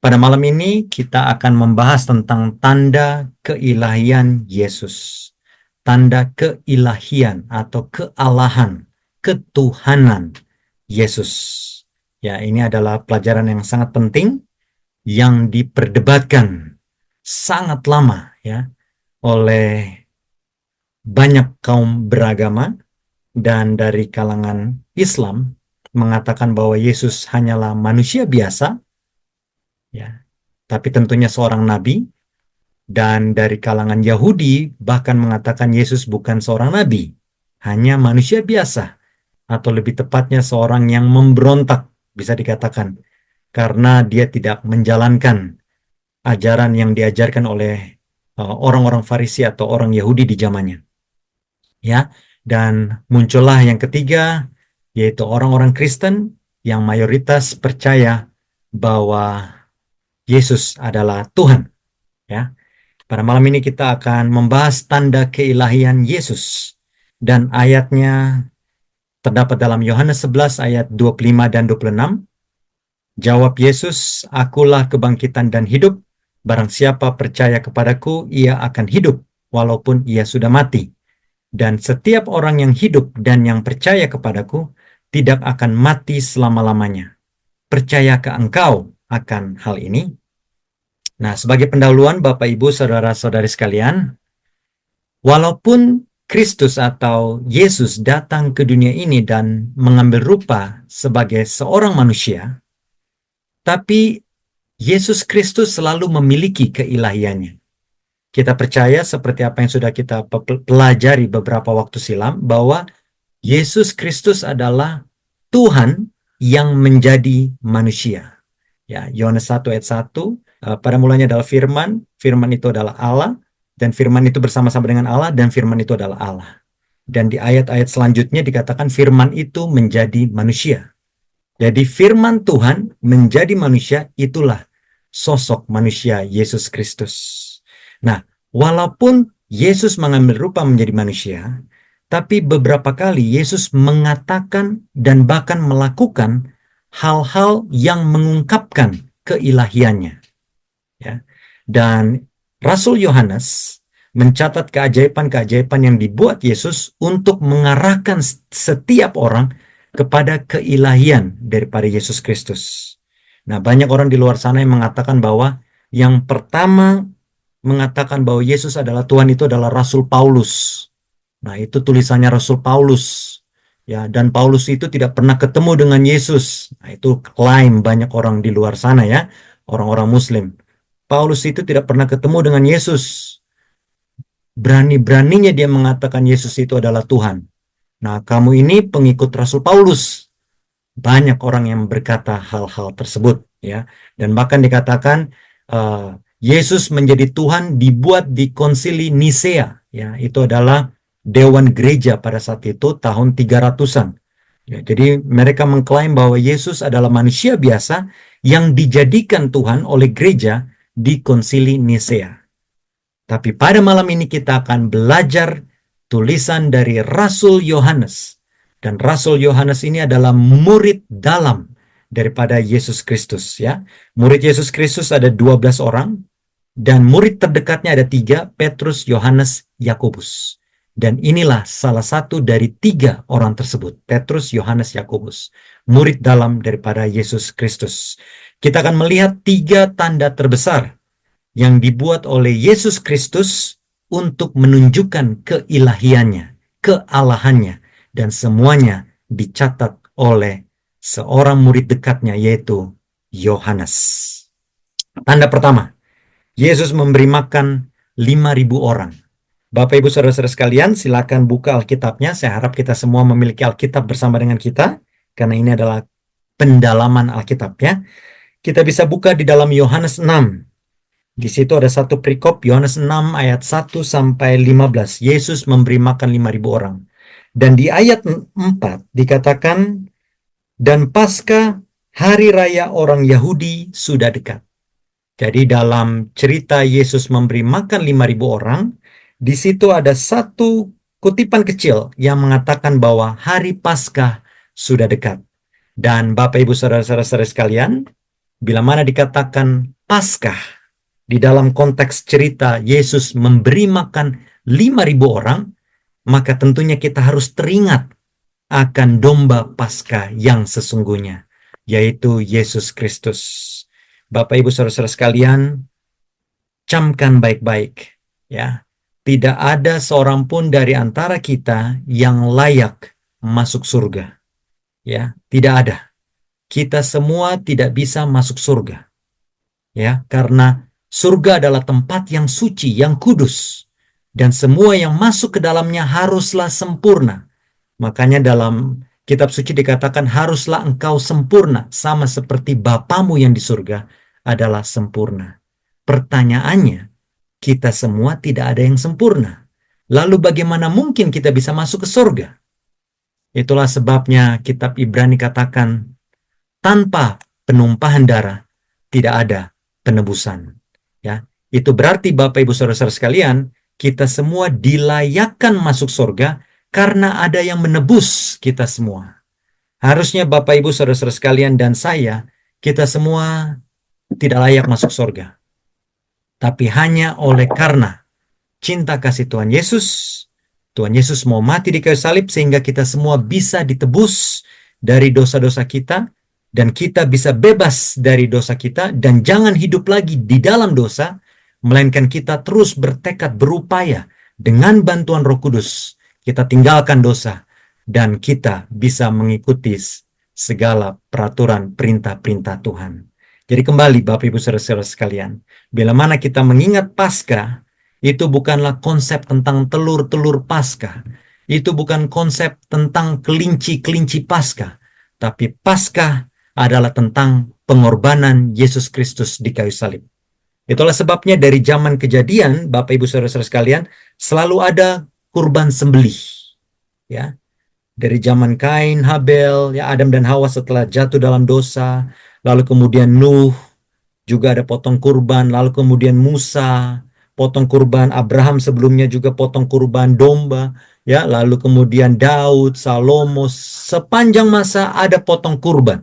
Pada malam ini kita akan membahas tentang tanda keilahian Yesus. Tanda keilahian atau kealahan, ketuhanan Yesus. Ya, ini adalah pelajaran yang sangat penting yang diperdebatkan sangat lama ya oleh banyak kaum beragama dan dari kalangan Islam mengatakan bahwa Yesus hanyalah manusia biasa ya, tapi tentunya seorang nabi. Dan dari kalangan Yahudi bahkan mengatakan Yesus bukan seorang nabi, hanya manusia biasa, atau lebih tepatnya seorang yang memberontak, bisa dikatakan, karena dia tidak menjalankan ajaran yang diajarkan oleh orang-orang Farisi atau orang Yahudi di zamannya. Ya, dan muncullah yang ketiga, yaitu orang-orang Kristen yang mayoritas percaya bahwa Yesus adalah Tuhan. Ya. Pada malam ini kita akan membahas tanda keilahian Yesus. Dan ayatnya terdapat dalam Yohanes 11 ayat 25 dan 26. Jawab Yesus, "Akulah kebangkitan dan hidup. Barang siapa percaya kepadaku, ia akan hidup, walaupun ia sudah mati. Dan setiap orang yang hidup dan yang percaya kepadaku, tidak akan mati selama-lamanya. Percayakah engkau akan hal ini?" Nah, sebagai pendahuluan Bapak Ibu Saudara-saudari sekalian, walaupun Kristus atau Yesus datang ke dunia ini dan mengambil rupa sebagai seorang manusia, tapi Yesus Kristus selalu memiliki keilahiannya. Kita percaya seperti apa yang sudah kita pelajari beberapa waktu silam, bahwa Yesus Kristus adalah Tuhan yang menjadi manusia. Ya, Yohanes 1 ayat 1, pada mulanya adalah firman, firman itu adalah Allah, dan firman itu bersama-sama dengan Allah, dan firman itu adalah Allah. Dan di ayat-ayat selanjutnya dikatakan firman itu menjadi manusia. Jadi firman Tuhan menjadi manusia, itulah sosok manusia Yesus Kristus. Nah, walaupun Yesus mengambil rupa menjadi manusia, tapi beberapa kali Yesus mengatakan dan bahkan melakukan hal-hal yang mengungkapkan keilahiannya. Ya. Dan Rasul Yohanes mencatat keajaiban-keajaiban yang dibuat Yesus untuk mengarahkan setiap orang kepada keilahian daripada Yesus Kristus. Nah, banyak orang di luar sana yang mengatakan bahwa yang pertama mengatakan bahwa Yesus adalah Tuhan itu adalah Rasul Paulus. Nah, itu tulisannya Rasul Paulus. Ya, dan Paulus itu tidak pernah ketemu dengan Yesus. Nah, itu klaim banyak orang di luar sana ya, orang-orang Muslim. Paulus itu tidak pernah ketemu dengan Yesus. Berani-beraninya dia mengatakan Yesus itu adalah Tuhan. Nah, kamu ini pengikut Rasul Paulus. Banyak orang yang berkata hal-hal tersebut ya. Dan bahkan dikatakan Yesus menjadi Tuhan dibuat di Konsili Nisea ya. Itu adalah dewan gereja pada saat itu tahun 300-an. Ya, jadi mereka mengklaim bahwa Yesus adalah manusia biasa yang dijadikan Tuhan oleh gereja di Konsili Nisea. Tapi pada malam ini kita akan belajar tulisan dari Rasul Yohanes. Dan Rasul Yohanes ini adalah murid dalam daripada Yesus Kristus ya. Murid Yesus Kristus ada 12 orang dan murid terdekatnya ada 3, Petrus, Yohanes, Yakobus. Dan inilah salah satu dari 3 orang tersebut, Petrus, Yohanes, Yakobus, murid dalam daripada Yesus Kristus. Kita akan melihat 3 tanda terbesar yang dibuat oleh Yesus Kristus untuk menunjukkan keilahiannya, kealahannya, dan semuanya dicatat oleh seorang murid dekatnya, yaitu Yohanes. Tanda pertama, Yesus memberi makan 5.000 orang. Bapak Ibu Saudara-saudara sekalian, silakan buka Alkitabnya. Saya harap kita semua memiliki Alkitab bersama dengan kita, karena ini adalah pendalaman Alkitab ya. Kita bisa buka di dalam Yohanes 6. Di situ ada satu perikop, Yohanes 6 ayat 1 sampai 15. Yesus memberi makan 5.000 orang. Dan di ayat 4 dikatakan, dan Paskah, hari raya orang Yahudi, sudah dekat. Jadi dalam cerita Yesus memberi makan 5.000 orang, di situ ada satu kutipan kecil yang mengatakan bahwa hari Paskah sudah dekat. Dan Bapak Ibu Saudara-saudara sekalian, Bila mana dikatakan Paskah, di dalam konteks cerita Yesus memberi makan 5.000 orang, maka tentunya kita harus teringat akan domba Paskah yang sesungguhnya, yaitu Yesus Kristus. Bapak Ibu Saudara-saudara sekalian, camkan baik-baik, ya. Tidak ada seorang pun dari antara kita yang layak masuk surga. Ya, tidak ada. Kita semua tidak bisa masuk surga. Ya, karena surga adalah tempat yang suci, yang kudus. Dan semua yang masuk ke dalamnya haruslah sempurna. Makanya dalam kitab suci dikatakan haruslah engkau sempurna sama seperti Bapamu yang di surga adalah sempurna. Pertanyaannya, kita semua tidak ada yang sempurna. Lalu bagaimana mungkin kita bisa masuk ke surga? Itulah sebabnya kitab Ibrani katakan, tanpa penumpahan darah tidak ada penebusan. Ya, itu berarti Bapak Ibu Saudara-saudara sekalian, kita semua dilayakkan masuk surga karena ada yang menebus kita semua. Harusnya Bapak Ibu Saudara-saudara sekalian dan saya, kita semua tidak layak masuk surga. Tapi hanya oleh karena cinta kasih Tuhan Yesus mau mati di kayu salib sehingga kita semua bisa ditebus dari dosa-dosa kita, dan kita bisa bebas dari dosa kita, dan jangan hidup lagi di dalam dosa, melainkan kita terus bertekad berupaya dengan bantuan Roh Kudus, kita tinggalkan dosa, dan kita bisa mengikuti segala peraturan perintah-perintah Tuhan. Jadi kembali Bapak Ibu Saudara-saudara sekalian, bila mana kita mengingat Paskah, itu bukanlah konsep tentang telur-telur Paskah. Itu bukan konsep tentang kelinci-kelinci Paskah. Tapi Paskah adalah tentang pengorbanan Yesus Kristus di kayu salib. Itulah sebabnya dari zaman Kejadian, Bapak Ibu Saudara-saudara sekalian, selalu ada kurban sembelih. Ya. Dari zaman Kain, Habel, ya Adam dan Hawa setelah jatuh dalam dosa, lalu kemudian Nuh juga ada potong kurban, lalu kemudian Musa potong kurban, Abraham sebelumnya juga potong kurban domba, ya, lalu kemudian Daud, Salomo, sepanjang masa ada potong kurban,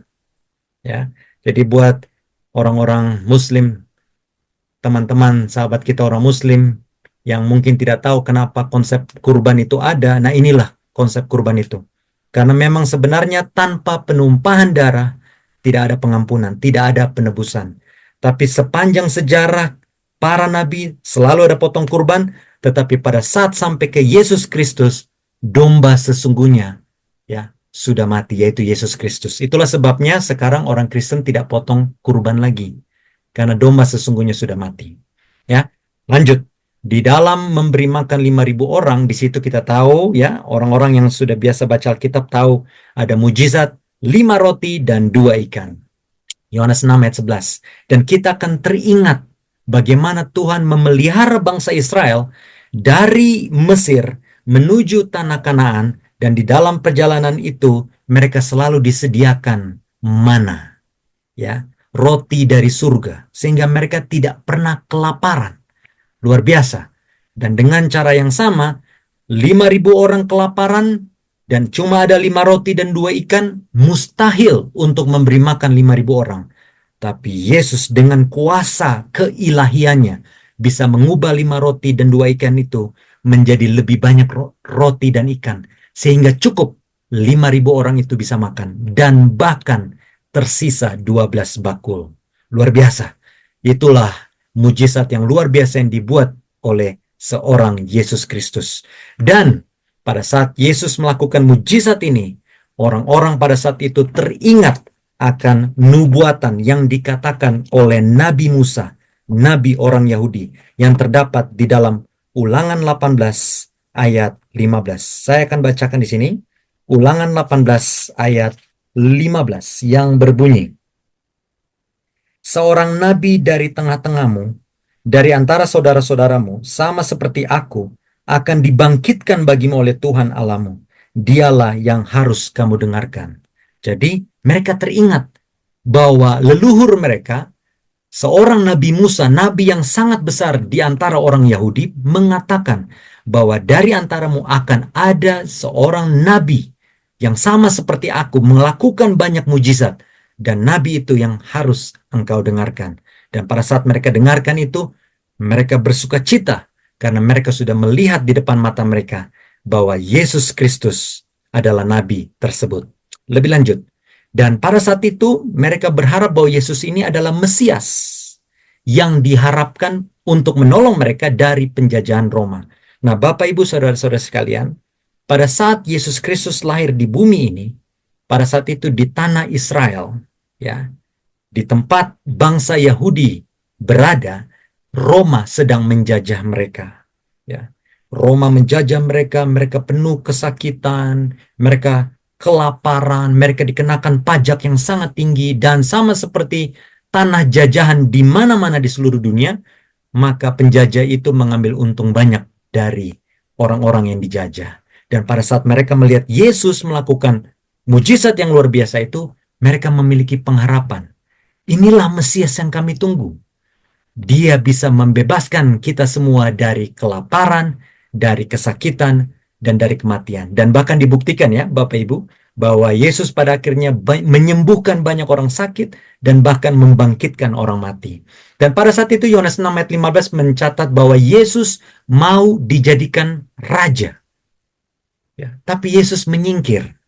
ya. Jadi buat orang-orang Muslim, teman-teman, sahabat kita orang Muslim yang mungkin tidak tahu kenapa konsep kurban itu ada, nah inilah konsep kurban itu. Karena memang sebenarnya tanpa penumpahan darah tidak ada pengampunan, tidak ada penebusan. Tapi sepanjang sejarah para nabi selalu ada potong kurban, tetapi pada saat sampai ke Yesus Kristus, domba sesungguhnya ya sudah mati, yaitu Yesus Kristus. Itulah sebabnya sekarang orang Kristen tidak potong kurban lagi, karena domba sesungguhnya sudah mati. Ya, lanjut. Di dalam memberi makan 5.000 orang, di situ kita tahu ya, orang-orang yang sudah biasa baca Alkitab tahu ada mujizat 5 roti dan 2 ikan. Yohanes 6 ayat 11. Dan kita akan teringat bagaimana Tuhan memelihara bangsa Israel dari Mesir menuju tanah Kanaan, dan di dalam perjalanan itu mereka selalu disediakan mana, ya, roti dari surga, sehingga mereka tidak pernah kelaparan. Luar biasa. Dan dengan cara yang sama, 5.000 orang kelaparan dan cuma ada 5 roti dan 2 ikan, mustahil untuk memberi makan 5.000 orang. Tapi Yesus dengan kuasa keilahiannya bisa mengubah 5 roti dan 2 ikan itu menjadi lebih banyak roti dan ikan, sehingga cukup 5.000 orang itu bisa makan, dan bahkan tersisa 12 bakul. Luar biasa. Itulah mujizat yang luar biasa yang dibuat oleh seorang Yesus Kristus. Dan pada saat Yesus melakukan mujizat ini, orang-orang pada saat itu teringat akan nubuatan yang dikatakan oleh Nabi Musa, Nabi orang Yahudi, yang terdapat di dalam Ulangan 18 ayat 15. Saya akan bacakan di sini. Ulangan 18 ayat 15 yang berbunyi, seorang nabi dari tengah-tengahmu, dari antara saudara-saudaramu, sama seperti aku, akan dibangkitkan bagimu oleh Tuhan Allahmu. Dialah yang harus kamu dengarkan. Jadi mereka teringat bahwa leluhur mereka, seorang Nabi Musa, nabi yang sangat besar di antara orang Yahudi, mengatakan bahwa dari antaramu akan ada seorang nabi yang sama seperti aku, melakukan banyak mujizat. dan nabi itu yang harus engkau dengarkan. Dan pada saat mereka dengarkan itu, mereka bersuka cita karena mereka sudah melihat di depan mata mereka bahwa Yesus Kristus adalah nabi tersebut. Lebih lanjut, dan pada saat itu mereka berharap bahwa Yesus ini adalah Mesias yang diharapkan untuk menolong mereka dari penjajahan Roma. Nah, Bapak Ibu Saudara-saudara sekalian, pada saat Yesus Kristus lahir di bumi ini, pada saat itu di tanah Israel, ya, di tempat bangsa Yahudi berada, Roma sedang menjajah mereka. Ya, Roma menjajah mereka, mereka penuh kesakitan, mereka kelaparan, mereka dikenakan pajak yang sangat tinggi, dan sama seperti tanah jajahan di mana-mana di seluruh dunia, maka penjajah itu mengambil untung banyak dari orang-orang yang dijajah. Dan pada saat mereka melihat Yesus melakukan mujizat yang luar biasa itu, mereka memiliki pengharapan. Inilah Mesias yang kami tunggu. Dia bisa membebaskan kita semua dari kelaparan, dari kesakitan, dan dari kematian. Dan bahkan dibuktikan ya Bapak Ibu, bahwa Yesus pada akhirnya menyembuhkan banyak orang sakit dan bahkan membangkitkan orang mati. Dan pada saat itu Yohanes 6 ayat 15 mencatat bahwa Yesus mau dijadikan raja. Ya, tapi Yesus menyingkir.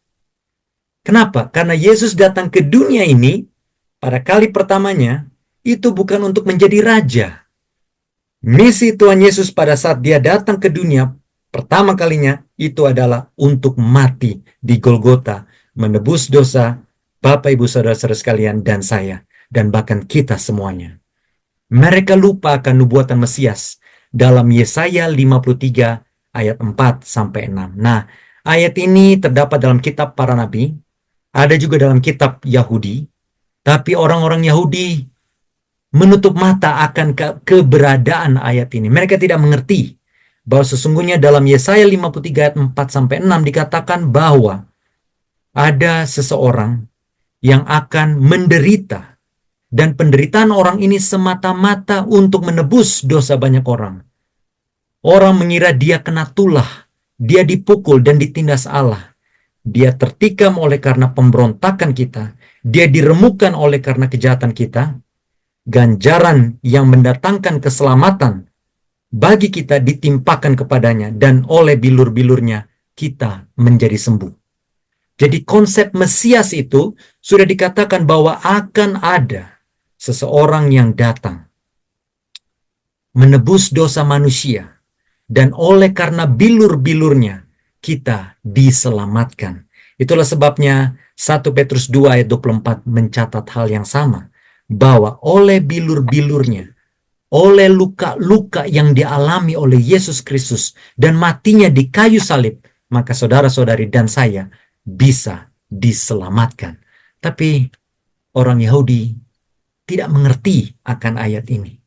Kenapa? Karena Yesus datang ke dunia ini pada kali pertamanya itu bukan untuk menjadi raja. Misi Tuhan Yesus pada saat dia datang ke dunia pertama kalinya itu adalah untuk mati di Golgota, menebus dosa Bapak Ibu Saudara-saudara sekalian dan saya, dan bahkan kita semuanya. Mereka lupa akan nubuatan Mesias dalam Yesaya 53 ayat 4 sampai 6. Nah, ayat ini terdapat dalam kitab para nabi, ada juga dalam kitab Yahudi, tapi orang-orang Yahudi menutup mata akan keberadaan ayat ini. Mereka tidak mengerti bahwa sesungguhnya dalam Yesaya 53 ayat 4 sampai 6 dikatakan bahwa ada seseorang yang akan menderita, dan penderitaan orang ini semata-mata untuk menebus dosa banyak orang. Orang mengira dia kena tulah, dia dipukul dan ditindas Allah. Dia tertikam oleh karena pemberontakan kita, dia diremukkan oleh karena kejahatan kita. Ganjaran yang mendatangkan keselamatan bagi kita ditimpakan kepadanya, dan oleh bilur-bilurnya kita menjadi sembuh. Jadi konsep Mesias itu sudah dikatakan bahwa akan ada seseorang yang datang menebus dosa manusia, dan oleh karena bilur-bilurnya kita diselamatkan. Itulah sebabnya 1 Petrus 2 ayat 24 mencatat hal yang sama, bahwa oleh bilur-bilurnya, oleh luka-luka yang dialami oleh Yesus Kristus dan matinya di kayu salib, maka saudara-saudari dan saya bisa diselamatkan. Tapi orang Yahudi tidak mengerti akan ayat ini.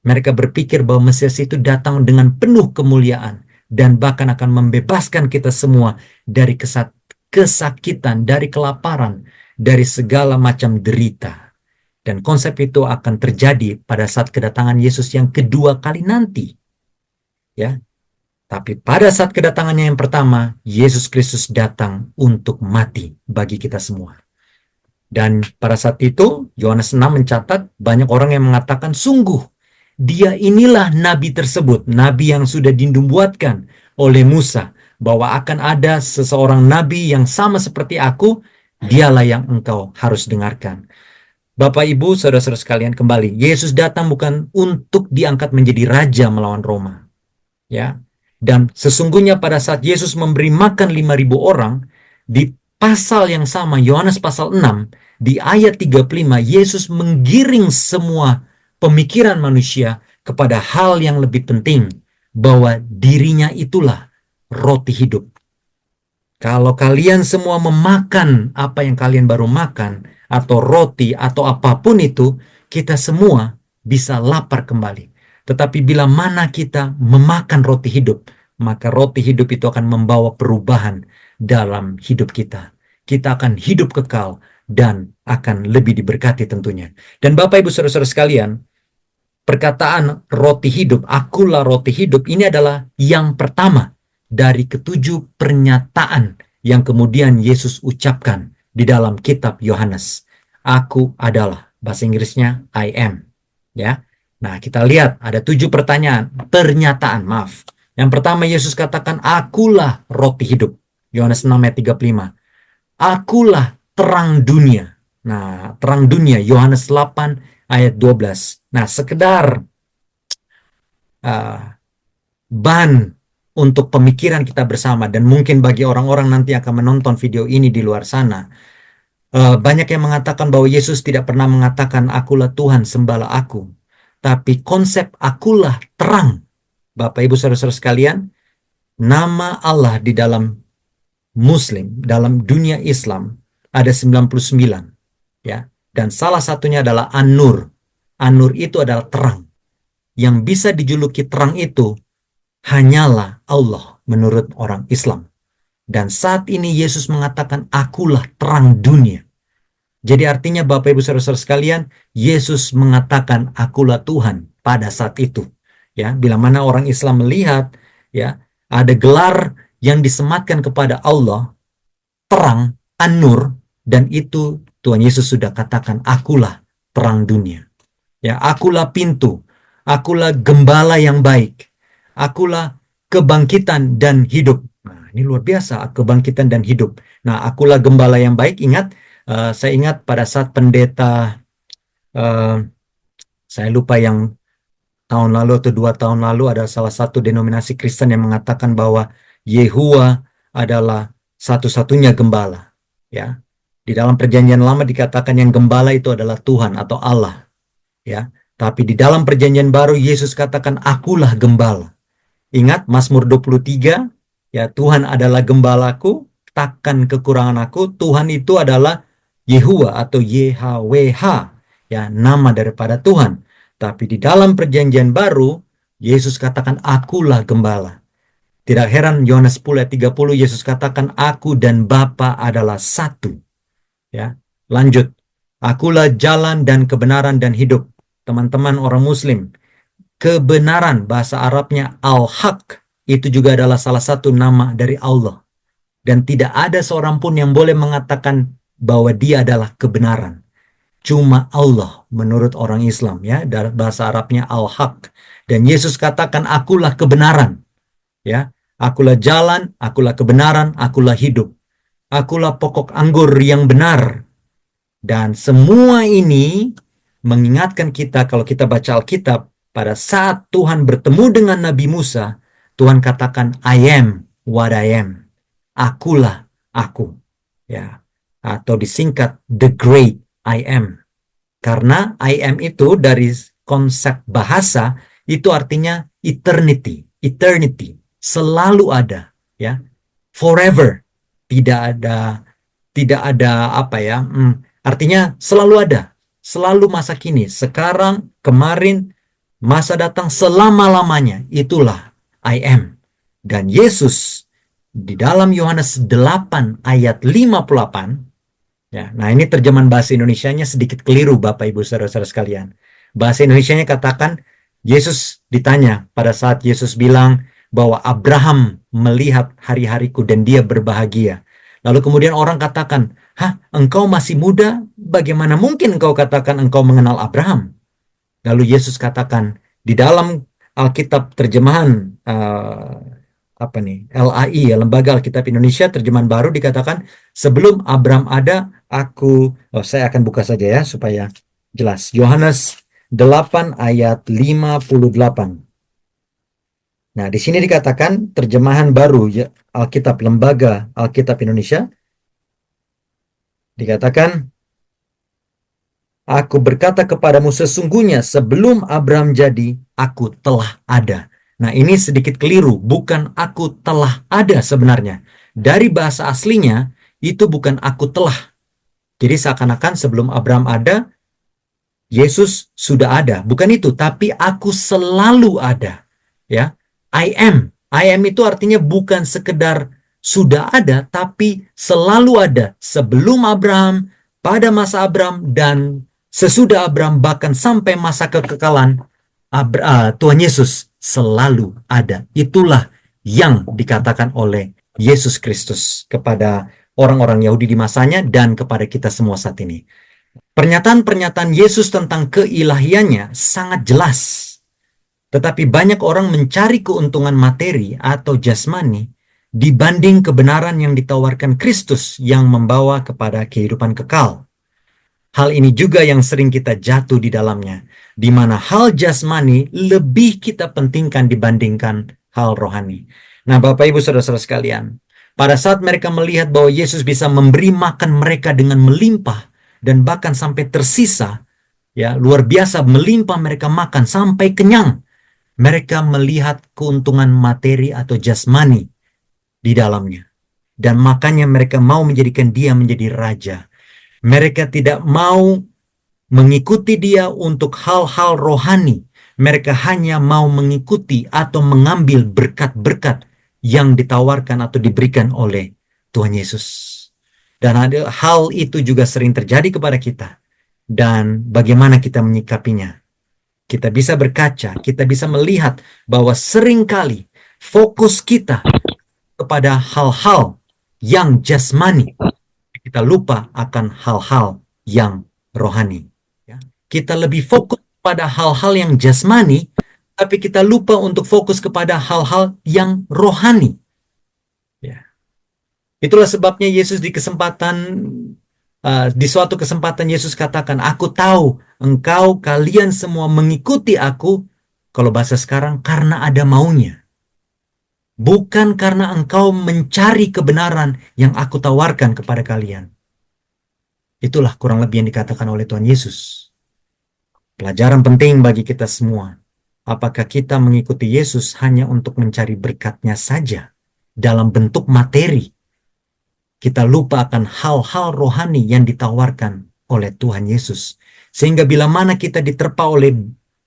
Mereka berpikir bahwa Mesias itu datang dengan penuh kemuliaan dan bahkan akan membebaskan kita semua dari kesakitan, dari kelaparan, dari segala macam derita. Dan konsep itu akan terjadi pada saat kedatangan Yesus yang kedua kali nanti. Ya. Tapi pada saat kedatangannya yang pertama, Yesus Kristus datang untuk mati bagi kita semua. Dan pada saat itu, Yohanes 6 mencatat banyak orang yang mengatakan, sungguh, dia inilah nabi tersebut, nabi yang sudah dinubuatkan oleh Musa, bahwa akan ada seseorang nabi yang sama seperti aku, dialah yang engkau harus dengarkan. Bapak, Ibu, saudara-saudara sekalian, kembali, Yesus datang bukan untuk diangkat menjadi raja melawan Roma. Ya. Dan sesungguhnya pada saat Yesus memberi makan 5.000 orang, di pasal yang sama, Yohanes pasal 6, di ayat 35, Yesus menggiring semua pemikiran manusia kepada hal yang lebih penting, bahwa dirinya itulah roti hidup. Kalau kalian semua memakan apa yang kalian baru makan, atau roti, atau apapun itu, kita semua bisa lapar kembali. Tetapi bila mana kita memakan roti hidup, maka roti hidup itu akan membawa perubahan dalam hidup kita. Kita akan hidup kekal dan akan lebih diberkati tentunya. Dan Bapak Ibu Saudara-saudara sekalian, perkataan roti hidup, akulah roti hidup, ini adalah yang pertama dari ketujuh pernyataan yang kemudian Yesus ucapkan di dalam kitab Yohanes. Aku adalah. Bahasa Inggrisnya I am. Ya. Nah, kita lihat ada 7 pertanyaan, pernyataan, maaf. Yang pertama Yesus katakan, akulah roti hidup. Yohanes 6 ayat 35. Akulah terang dunia. Nah, terang dunia Yohanes 8 ayat 12. Nah, sekedar uh, bahan untuk pemikiran kita bersama, dan mungkin bagi orang-orang nanti akan menonton video ini di luar sana, banyak yang mengatakan bahwa Yesus tidak pernah mengatakan akulah Tuhan, sembahlah aku. Tapi konsep akulah terang, Bapak Ibu Saudara-saudara sekalian, nama Allah di dalam Muslim, dalam dunia Islam ada 99, ya. Dan salah satunya adalah An-Nur. An-Nur itu adalah terang. Yang bisa dijuluki terang itu hanyalah Allah menurut orang Islam. Dan saat ini Yesus mengatakan akulah terang dunia. Jadi artinya Bapak Ibu Saudara-saudara sekalian, Yesus mengatakan akulah Tuhan pada saat itu. Ya, bila mana orang Islam melihat ya ada gelar yang disematkan kepada Allah, terang, An-Nur, dan itu Tuhan Yesus sudah katakan akulah terang dunia. Ya, akulah pintu, akulah gembala yang baik, akulah kebangkitan dan hidup. Nah, ini luar biasa, kebangkitan dan hidup. Nah, akulah gembala yang baik. Ingat, saya ingat pada saat pendeta, saya lupa yang tahun lalu atau 2 tahun lalu, ada salah satu denominasi Kristen yang mengatakan bahwa Yehuwa adalah satu-satunya gembala. Ya, di dalam perjanjian lama dikatakan yang gembala itu adalah Tuhan atau Allah. Ya, tapi di dalam perjanjian baru Yesus katakan akulah gembala. Ingat Mazmur 23, ya, Tuhan adalah gembalaku, takkan kekurangan aku. Tuhan itu adalah Yehuwa atau YHWH, ya, nama daripada Tuhan. Tapi di dalam perjanjian baru Yesus katakan akulah gembala. Tidak heran Yohanes 10 ayat 30 Yesus katakan aku dan Bapa adalah satu. Ya, lanjut. Akulah jalan dan kebenaran dan hidup. Teman-teman orang Muslim, kebenaran bahasa Arabnya Al-Haq itu juga adalah salah satu nama dari Allah. Dan tidak ada seorang pun yang boleh mengatakan bahwa dia adalah kebenaran. Cuma Allah menurut orang Islam, ya, bahasa Arabnya Al-Haq. Dan Yesus katakan akulah kebenaran. Ya, akulah jalan, akulah kebenaran, akulah hidup. Akulah pokok anggur yang benar. Dan semua ini mengingatkan kita kalau kita baca Alkitab, pada saat Tuhan bertemu dengan Nabi Musa, Tuhan katakan I am what I am. Akulah aku. Ya, atau disingkat the great I am. Karena I am itu dari konsep bahasa itu artinya eternity, eternity, selalu ada, ya, forever, tidak ada apa ya, artinya selalu ada, selalu masa kini, sekarang, kemarin, masa datang, selama-lamanya, itulah I am. Dan Yesus di dalam Yohanes 8 ayat 58, ya, nah ini terjemahan bahasa Indonesianya sedikit keliru Bapak Ibu Saudara-saudara sekalian. Bahasa Indonesianya katakan, Yesus ditanya pada saat Yesus bilang bahwa Abraham melihat hari-hariku dan dia berbahagia. Lalu kemudian orang katakan, hah, engkau masih muda, bagaimana mungkin engkau katakan engkau mengenal Abraham? Lalu Yesus katakan, di dalam Alkitab terjemahan LAI, ya, Lembaga Alkitab Indonesia terjemahan baru dikatakan, sebelum Abraham ada, saya akan buka saja ya supaya jelas. Yohanes 8 ayat 58. Nah, di sini dikatakan terjemahan baru ya, Alkitab Lembaga Alkitab Indonesia dikatakan, aku berkata kepadamu sesungguhnya sebelum Abraham jadi, aku telah ada. Nah, ini sedikit keliru, bukan aku telah ada sebenarnya. Dari bahasa aslinya itu bukan aku telah. Jadi seakan-akan sebelum Abraham ada, Yesus sudah ada. Bukan itu, tapi aku selalu ada. Ya, I am. I am itu artinya bukan sekedar sudah ada, tapi selalu ada. Sebelum Abraham, pada masa Abraham, dan sesudah Abraham, bahkan sampai masa kekekalan, Tuhan Yesus selalu ada. Itulah yang dikatakan oleh Yesus Kristus kepada orang-orang Yahudi di masanya dan kepada kita semua saat ini. Pernyataan-pernyataan Yesus tentang keilahiannya sangat jelas. Tetapi banyak orang mencari keuntungan materi atau jasmani dibanding kebenaran yang ditawarkan Kristus yang membawa kepada kehidupan kekal. Hal ini juga yang sering kita jatuh di dalamnya, di mana hal jasmani lebih kita pentingkan dibandingkan hal rohani. Nah, Bapak Ibu Saudara-saudara sekalian, pada saat mereka melihat bahwa Yesus bisa memberi makan mereka dengan melimpah dan bahkan sampai tersisa, ya, luar biasa melimpah, mereka makan sampai kenyang. Mereka melihat keuntungan materi atau jasmani di dalamnya. Dan makanya mereka mau menjadikan dia menjadi raja. Mereka tidak mau mengikuti dia untuk hal-hal rohani. Mereka hanya mau mengikuti atau mengambil berkat-berkat yang ditawarkan atau diberikan oleh Tuhan Yesus. Dan ada hal itu juga sering terjadi kepada kita. Dan bagaimana kita menyikapinya? Kita bisa berkaca, kita bisa melihat bahwa seringkali fokus kita kepada hal-hal yang jasmani. Kita lupa akan hal-hal yang rohani. Ya. Kita lebih fokus pada hal-hal yang jasmani, tapi kita lupa untuk fokus kepada hal-hal yang rohani. Ya. Itulah sebabnya Yesus di suatu kesempatan Yesus katakan, "Aku tahu kalian semua mengikuti aku," kalau bahasa sekarang, "karena ada maunya. Bukan karena engkau mencari kebenaran yang aku tawarkan kepada kalian." Itulah kurang lebih yang dikatakan oleh Tuhan Yesus. Pelajaran penting bagi kita semua. Apakah kita mengikuti Yesus hanya untuk mencari berkatnya saja dalam bentuk materi? Kita lupa akan hal-hal rohani yang ditawarkan oleh Tuhan Yesus. Sehingga bila mana kita diterpa oleh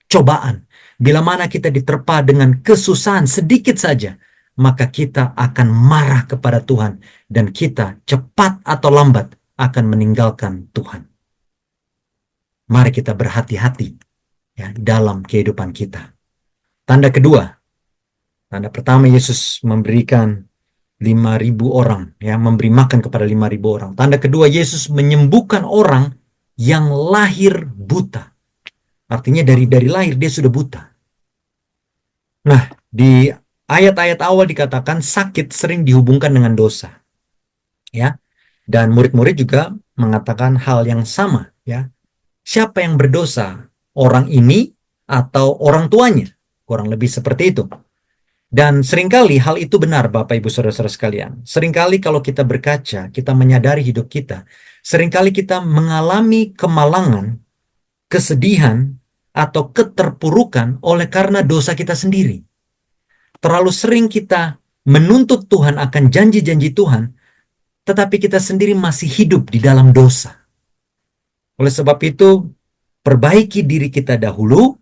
cobaan, bila mana kita diterpa dengan kesusahan sedikit saja, maka kita akan marah kepada Tuhan dan kita cepat atau lambat akan meninggalkan Tuhan. Mari kita berhati-hati ya dalam kehidupan kita. Tanda kedua, tanda pertama Yesus memberikan 5.000 orang, ya, memberi makan kepada 5.000 orang. Tanda kedua, Yesus menyembuhkan orang yang lahir buta. Artinya dari lahir dia sudah buta. Nah, di ayat-ayat awal dikatakan sakit sering dihubungkan dengan dosa. Ya. Dan murid-murid juga mengatakan hal yang sama, ya. Siapa yang berdosa? Orang ini atau orang tuanya? Kurang lebih seperti itu. Dan seringkali hal itu benar, Bapak Ibu Saudara-saudara sekalian. Seringkali kalau kita berkaca, kita menyadari hidup kita, seringkali kita mengalami kemalangan, kesedihan, atau keterpurukan oleh karena dosa kita sendiri. Terlalu sering kita menuntut Tuhan akan janji-janji Tuhan, tetapi kita sendiri masih hidup di dalam dosa. Oleh sebab itu, perbaiki diri kita dahulu,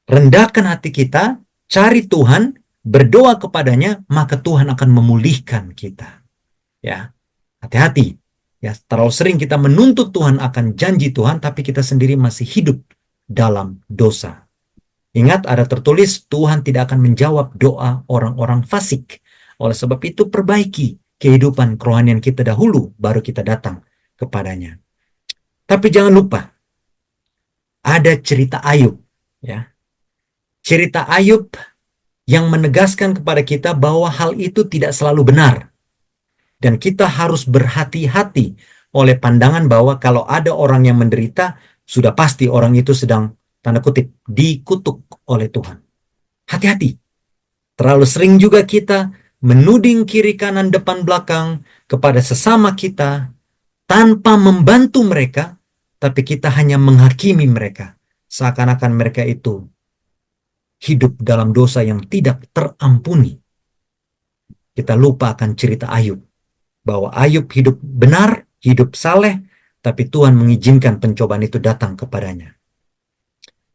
rendahkan hati kita, cari Tuhan, berdoa kepadanya, maka Tuhan akan memulihkan kita. Ya, hati-hati. Ya, terlalu sering kita menuntut Tuhan akan janji Tuhan, tapi kita sendiri masih hidup dalam dosa. Ingat, ada tertulis Tuhan tidak akan menjawab doa orang-orang fasik. Oleh sebab itu, perbaiki kehidupan kerohanian kita dahulu, baru kita datang kepadanya. Tapi jangan lupa, ada cerita Ayub. Ya, cerita Ayub yang menegaskan kepada kita bahwa hal itu tidak selalu benar. Dan kita harus berhati-hati oleh pandangan bahwa kalau ada orang yang menderita, sudah pasti orang itu sedang, tanda kutip, dikutuk oleh Tuhan. Hati-hati. Terlalu sering juga kita menuding kiri kanan depan belakang kepada sesama kita tanpa membantu mereka, tapi kita hanya menghakimi mereka. Seakan-akan mereka itu hidup dalam dosa yang tidak terampuni. Kita lupa akan cerita Ayub. Bahwa Ayub hidup benar, hidup saleh, tapi Tuhan mengizinkan pencobaan itu datang kepadanya.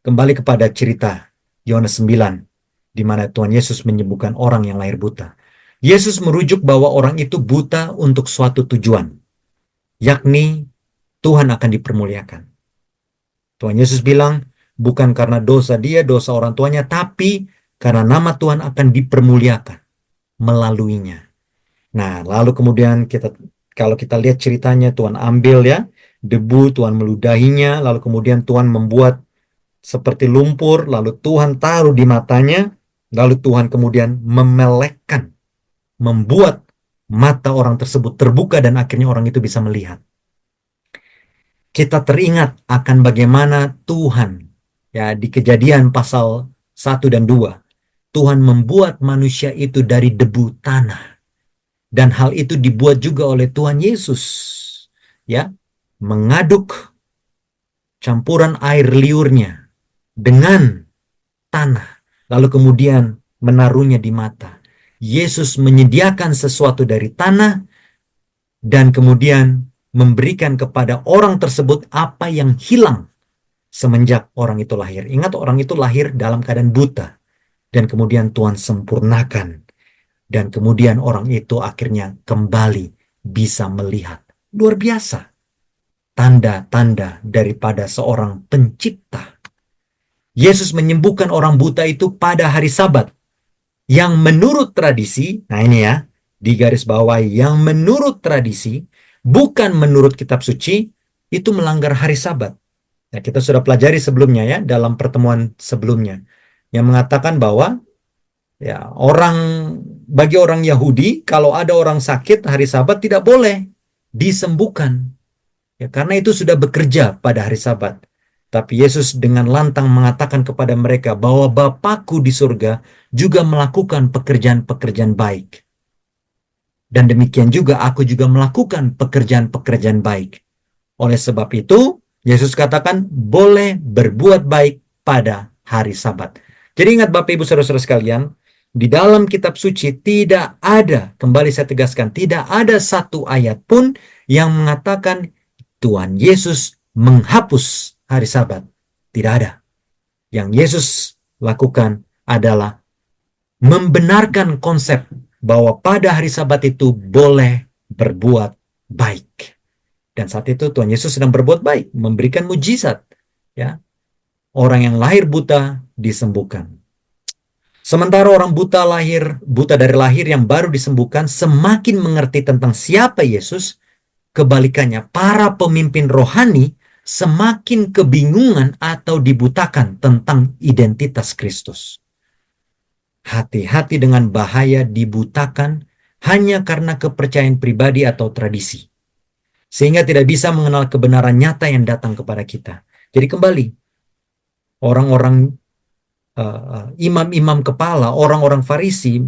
Kembali kepada cerita Yohanes 9, di mana Tuhan Yesus menyembuhkan orang yang lahir buta. Yesus merujuk bahwa orang itu buta untuk suatu tujuan, yakni Tuhan akan dipermuliakan. Tuhan Yesus bilang, bukan karena dosa dia, dosa orang tuanya, tapi karena nama Tuhan akan dipermuliakan melaluinya. Nah, lalu kemudian kalau kita lihat ceritanya, Tuhan ambil, ya, debu, Tuhan meludahinya, lalu kemudian Tuhan membuat seperti lumpur, lalu Tuhan taruh di matanya, lalu Tuhan kemudian memelekkan, membuat mata orang tersebut terbuka dan akhirnya orang itu bisa melihat. Kita teringat akan bagaimana Tuhan, ya, di Kejadian pasal 1 dan 2, Tuhan membuat manusia itu dari debu tanah. Dan hal itu dibuat juga oleh Tuhan Yesus, ya, mengaduk campuran air liurnya dengan tanah, lalu kemudian menaruhnya di mata. Yesus menyediakan sesuatu dari tanah dan kemudian memberikan kepada orang tersebut apa yang hilang semenjak orang itu lahir. Ingat, orang itu lahir dalam keadaan buta dan kemudian Tuhan sempurnakan dan kemudian orang itu akhirnya kembali bisa melihat. Luar biasa. Tanda-tanda daripada seorang pencipta. Yesus menyembuhkan orang buta itu pada hari Sabat. Yang menurut tradisi, nah ini ya, di garis bawah, yang menurut tradisi, bukan menurut kitab suci, itu melanggar hari Sabat. Nah, kita sudah pelajari sebelumnya ya, dalam pertemuan sebelumnya, yang mengatakan bahwa ya, bagi orang Yahudi, kalau ada orang sakit hari Sabat tidak boleh disembuhkan. Ya, karena itu sudah bekerja pada hari Sabat. Tapi Yesus dengan lantang mengatakan kepada mereka bahwa Bapakku di surga juga melakukan pekerjaan-pekerjaan baik. Dan demikian juga aku juga melakukan pekerjaan-pekerjaan baik. Oleh sebab itu, Yesus katakan boleh berbuat baik pada hari Sabat. Jadi ingat Bapak Ibu Saudara-saudara sekalian, di dalam kitab suci tidak ada, kembali saya tegaskan, tidak ada satu ayat pun yang mengatakan Tuhan Yesus menghapus hari Sabat. Tidak ada. Yang Yesus lakukan adalah membenarkan konsep bahwa pada hari Sabat itu boleh berbuat baik. Dan saat itu Tuhan Yesus sedang berbuat baik, memberikan mujizat. Ya, orang yang lahir buta disembuhkan. Sementara orang buta dari lahir yang baru disembuhkan semakin mengerti tentang siapa Yesus. Kebalikannya, para pemimpin rohani semakin kebingungan atau dibutakan tentang identitas Kristus. Hati-hati dengan bahaya dibutakan hanya karena kepercayaan pribadi atau tradisi, sehingga tidak bisa mengenal kebenaran nyata yang datang kepada kita. Jadi kembali, orang-orang imam-imam kepala, orang-orang Farisi,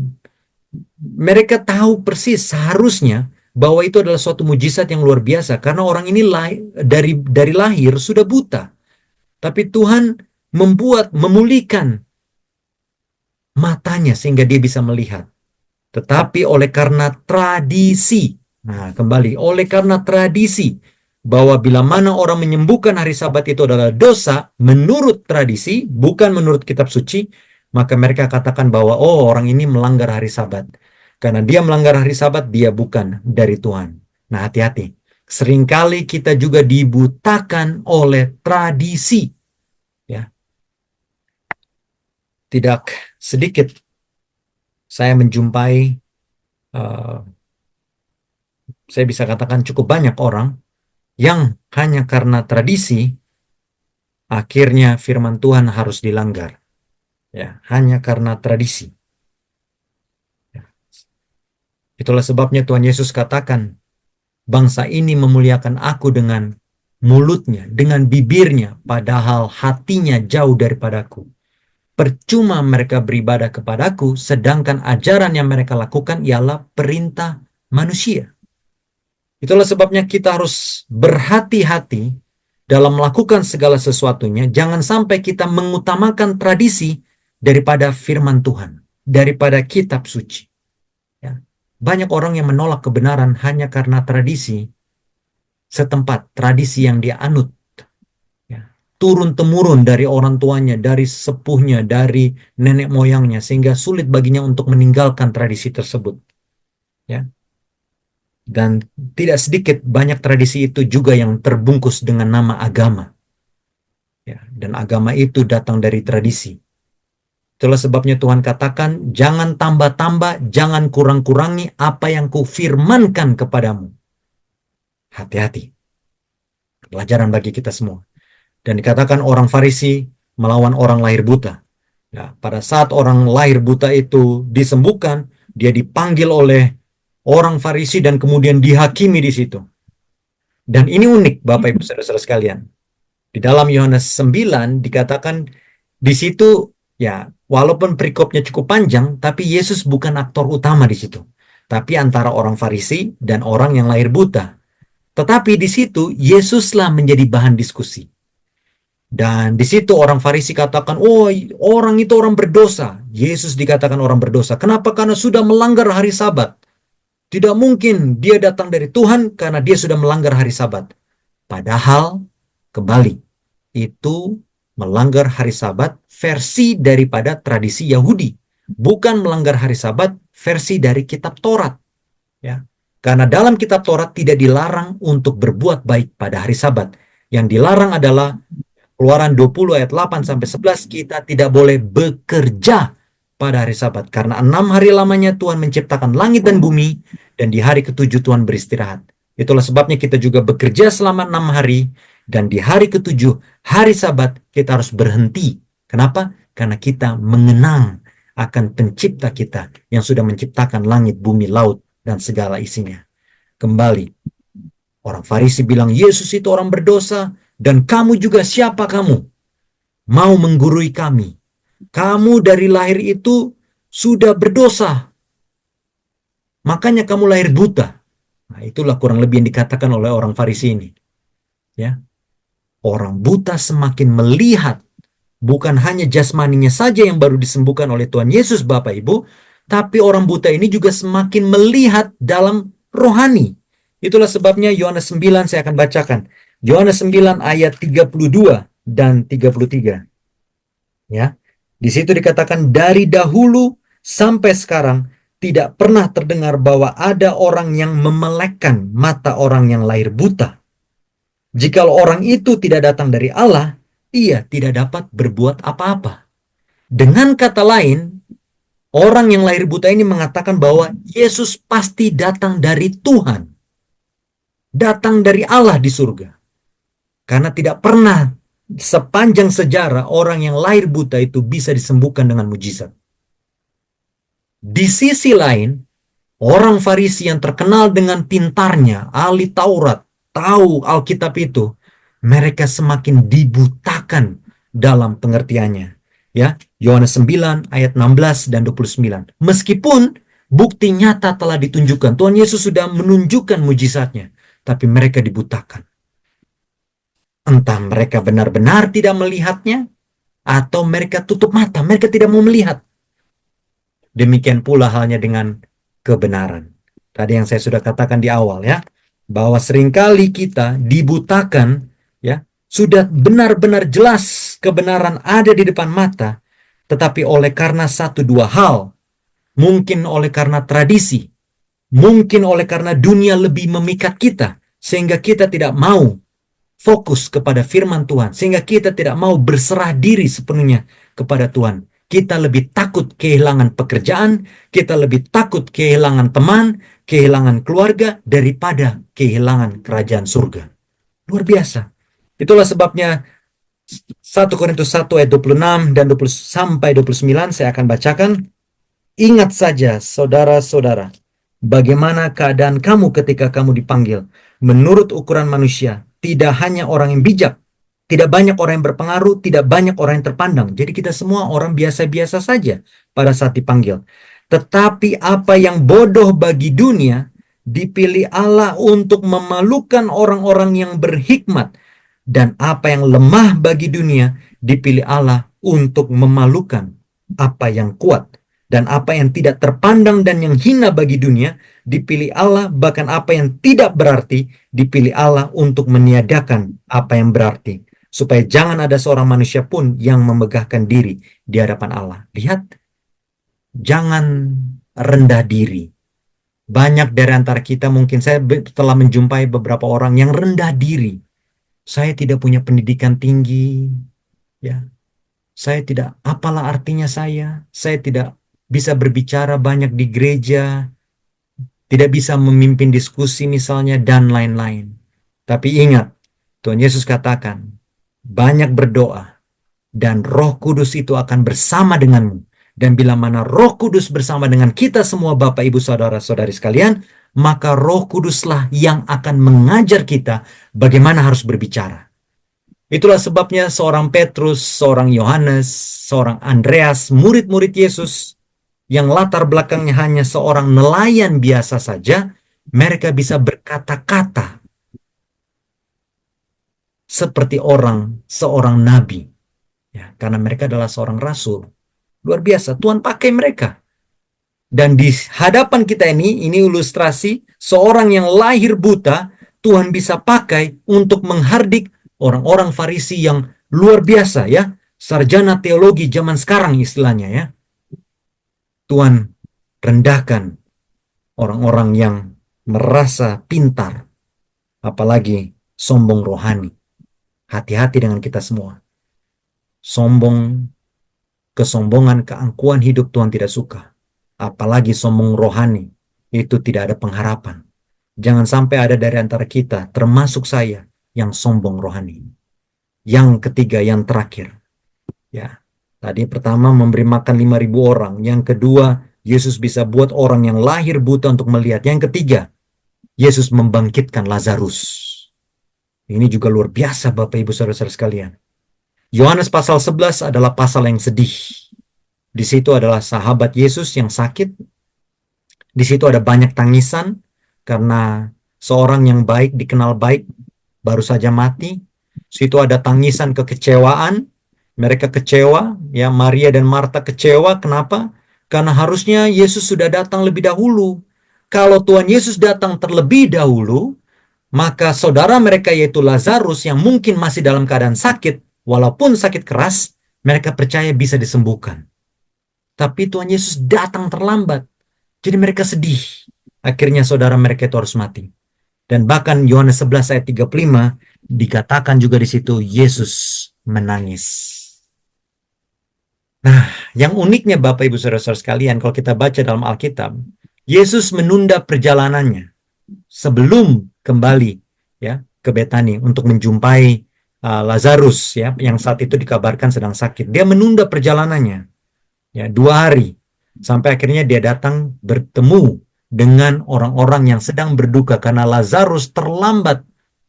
mereka tahu persis seharusnya bahwa itu adalah suatu mujizat yang luar biasa karena orang ini dari lahir sudah buta. Tapi Tuhan memulihkan matanya sehingga dia bisa melihat. Tetapi oleh karena tradisi, nah kembali, oleh karena tradisi bahwa bila mana orang menyembuhkan hari Sabat itu adalah dosa menurut tradisi, bukan menurut kitab suci, maka mereka katakan bahwa oh, orang ini melanggar hari Sabat. Karena dia melanggar hari Sabat, dia bukan dari Tuhan. Nah, hati-hati. Seringkali kita juga dibutakan oleh tradisi. Ya. Tidak sedikit saya menjumpai, saya bisa katakan cukup banyak orang yang hanya karena tradisi, akhirnya firman Tuhan harus dilanggar. Ya, hanya karena tradisi. Itulah sebabnya Tuhan Yesus katakan, bangsa ini memuliakan aku dengan mulutnya, dengan bibirnya, padahal hatinya jauh daripadaku. Percuma mereka beribadah kepadaku, sedangkan ajaran yang mereka lakukan ialah perintah manusia. Itulah sebabnya kita harus berhati-hati dalam melakukan segala sesuatunya. Jangan sampai kita mengutamakan tradisi daripada firman Tuhan, daripada kitab suci. Banyak orang yang menolak kebenaran hanya karena tradisi setempat, tradisi yang dia anut. Ya. Turun-temurun dari orang tuanya, dari sepuhnya, dari nenek moyangnya, sehingga sulit baginya untuk meninggalkan tradisi tersebut. Ya. Dan tidak sedikit banyak tradisi itu juga yang terbungkus dengan nama agama. Ya. Dan agama itu datang dari tradisi. Itulah sebabnya Tuhan katakan, jangan tambah-tambah, jangan kurang-kurangi apa yang kufirmankan kepadamu. Hati-hati. Pelajaran bagi kita semua. Dan dikatakan orang Farisi melawan orang lahir buta. Ya, pada saat orang lahir buta itu disembuhkan, dia dipanggil oleh orang Farisi dan kemudian dihakimi di situ. Dan ini unik, Bapak Ibu Saudara-saudara sekalian. Di dalam Yohanes 9 dikatakan di situ, ya, walaupun perikopnya cukup panjang, tapi Yesus bukan aktor utama di situ. Tapi antara orang Farisi dan orang yang lahir buta. Tetapi di situ Yesuslah menjadi bahan diskusi. Dan di situ orang Farisi katakan, oh, orang itu orang berdosa. Yesus dikatakan orang berdosa. Kenapa? Karena sudah melanggar hari Sabat. Tidak mungkin dia datang dari Tuhan karena dia sudah melanggar hari Sabat. Padahal, kembali, itu melanggar hari Sabat versi daripada tradisi Yahudi. Bukan melanggar hari Sabat versi dari kitab Taurat. Ya. Karena dalam kitab Taurat tidak dilarang untuk berbuat baik pada hari Sabat. Yang dilarang adalah Keluaran 20 ayat 8 sampai 11, kita tidak boleh bekerja pada hari Sabat. Karena 6 hari lamanya Tuhan menciptakan langit dan bumi, dan di hari ketujuh Tuhan beristirahat. Itulah sebabnya kita juga bekerja selama 6 hari, dan di hari ketujuh, hari Sabat, kita harus berhenti. Kenapa? Karena kita mengenang akan pencipta kita yang sudah menciptakan langit, bumi, laut, dan segala isinya. Kembali, orang Farisi bilang, Yesus itu orang berdosa, dan kamu juga siapa kamu? Mau menggurui kami. Kamu dari lahir itu sudah berdosa. Makanya kamu lahir buta. Nah, itulah kurang lebih yang dikatakan oleh orang Farisi ini. Ya. Orang buta semakin melihat, bukan hanya jasmaninya saja yang baru disembuhkan oleh Tuhan Yesus, Bapak Ibu, tapi orang buta ini juga semakin melihat dalam rohani. Itulah sebabnya Yohanes 9 saya akan bacakan. Yohanes 9 ayat 32 dan 33. Ya. Di situ dikatakan, dari dahulu sampai sekarang tidak pernah terdengar bahwa ada orang yang memelekkan mata orang yang lahir buta. Jikalau orang itu tidak datang dari Allah, ia tidak dapat berbuat apa-apa. Dengan kata lain, orang yang lahir buta ini mengatakan bahwa Yesus pasti datang dari Tuhan. Datang dari Allah di surga. Karena tidak pernah sepanjang sejarah orang yang lahir buta itu bisa disembuhkan dengan mujizat. Di sisi lain, orang Farisi yang terkenal dengan pintarnya, ahli Taurat, tahu Alkitab itu, mereka semakin dibutakan dalam pengertiannya. Ya, Yohanes 9 ayat 16 dan 29. Meskipun bukti nyata telah ditunjukkan, Tuhan Yesus sudah menunjukkan mujizatnya, tapi mereka dibutakan. Entah mereka benar-benar tidak melihatnya, atau mereka tutup mata, mereka tidak mau melihat. Demikian pula halnya dengan kebenaran. Tadi yang saya sudah katakan di awal, ya, bahwa seringkali kita dibutakan, ya, sudah benar-benar jelas kebenaran ada di depan mata, tetapi oleh karena satu dua hal, mungkin oleh karena tradisi, mungkin oleh karena dunia lebih memikat kita, sehingga kita tidak mau fokus kepada firman Tuhan, sehingga kita tidak mau berserah diri sepenuhnya kepada Tuhan. Kita lebih takut kehilangan pekerjaan, kita lebih takut kehilangan teman, kehilangan keluarga, daripada kehilangan kerajaan surga. Luar biasa. Itulah sebabnya 1 Korintus 1 ayat 26 dan 20 sampai 29 saya akan bacakan. Ingat saja saudara-saudara, bagaimana keadaan kamu ketika kamu dipanggil. Menurut ukuran manusia, tidak hanya orang yang bijak, tidak banyak orang yang berpengaruh, tidak banyak orang yang terpandang. Jadi kita semua orang biasa-biasa saja pada saat dipanggil. Tetapi apa yang bodoh bagi dunia, dipilih Allah untuk memalukan orang-orang yang berhikmat. Dan apa yang lemah bagi dunia, dipilih Allah untuk memalukan apa yang kuat. Dan apa yang tidak terpandang dan yang hina bagi dunia, dipilih Allah, bahkan apa yang tidak berarti, dipilih Allah untuk meniadakan apa yang berarti. Supaya jangan ada seorang manusia pun yang memegahkan diri di hadapan Allah. Lihat, jangan rendah diri. Banyak dari antara kita, mungkin saya telah menjumpai beberapa orang yang rendah diri. Saya tidak punya pendidikan tinggi, ya. Saya tidak, apalah artinya saya tidak bisa berbicara banyak di gereja, tidak bisa memimpin diskusi misalnya, dan lain-lain. Tapi ingat, Tuhan Yesus katakan, banyak berdoa dan Roh Kudus itu akan bersama denganmu. Dan bila mana Roh Kudus bersama dengan kita semua, Bapak, Ibu, Saudara-saudari sekalian, maka Roh Kuduslah yang akan mengajar kita bagaimana harus berbicara. Itulah sebabnya seorang Petrus, seorang Yohanes, seorang Andreas, murid-murid Yesus yang latar belakangnya hanya seorang nelayan biasa saja, mereka bisa berkata-kata seperti seorang nabi. Ya, karena mereka adalah seorang rasul. Luar biasa, Tuhan pakai mereka. Dan di hadapan kita ini ilustrasi seorang yang lahir buta, Tuhan bisa pakai untuk menghardik orang-orang Farisi yang luar biasa ya. Sarjana teologi zaman sekarang istilahnya ya. Tuhan rendahkan orang-orang yang merasa pintar, apalagi sombong rohani. Hati-hati dengan kita semua. Kesombongan, keangkuhan hidup Tuhan tidak suka. Apalagi sombong rohani, itu tidak ada pengharapan. Jangan sampai ada dari antara kita, termasuk saya, yang sombong rohani. Yang ketiga, yang terakhir. Ya, tadi pertama memberi makan 5.000 orang. Yang kedua, Yesus bisa buat orang yang lahir buta untuk melihat. Yang ketiga, Yesus membangkitkan Lazarus. Ini juga luar biasa, Bapak, Ibu, Saudara-saudara sekalian. Yohanes pasal 11 adalah pasal yang sedih. Di situ adalah sahabat Yesus yang sakit. Di situ ada banyak tangisan karena seorang yang baik dikenal baik baru saja mati. Di situ ada tangisan kekecewaan. Mereka kecewa, ya, Maria dan Marta kecewa. Kenapa? Karena harusnya Yesus sudah datang lebih dahulu. Kalau Tuhan Yesus datang terlebih dahulu, maka saudara mereka yaitu Lazarus yang mungkin masih dalam keadaan sakit, walaupun sakit keras, mereka percaya bisa disembuhkan. Tapi Tuhan Yesus datang terlambat. Jadi mereka sedih. Akhirnya saudara mereka itu harus mati. Dan bahkan Yohanes 11 ayat 35 dikatakan juga di situ Yesus menangis. Nah, yang uniknya Bapak Ibu Saudara-saudara sekalian, kalau kita baca dalam Alkitab, Yesus menunda perjalanannya sebelum kembali ya ke Betani untuk menjumpai Lazarus ya yang saat itu dikabarkan sedang sakit. Dia menunda perjalanannya ya 2 hari sampai akhirnya dia datang bertemu dengan orang-orang yang sedang berduka karena Lazarus terlambat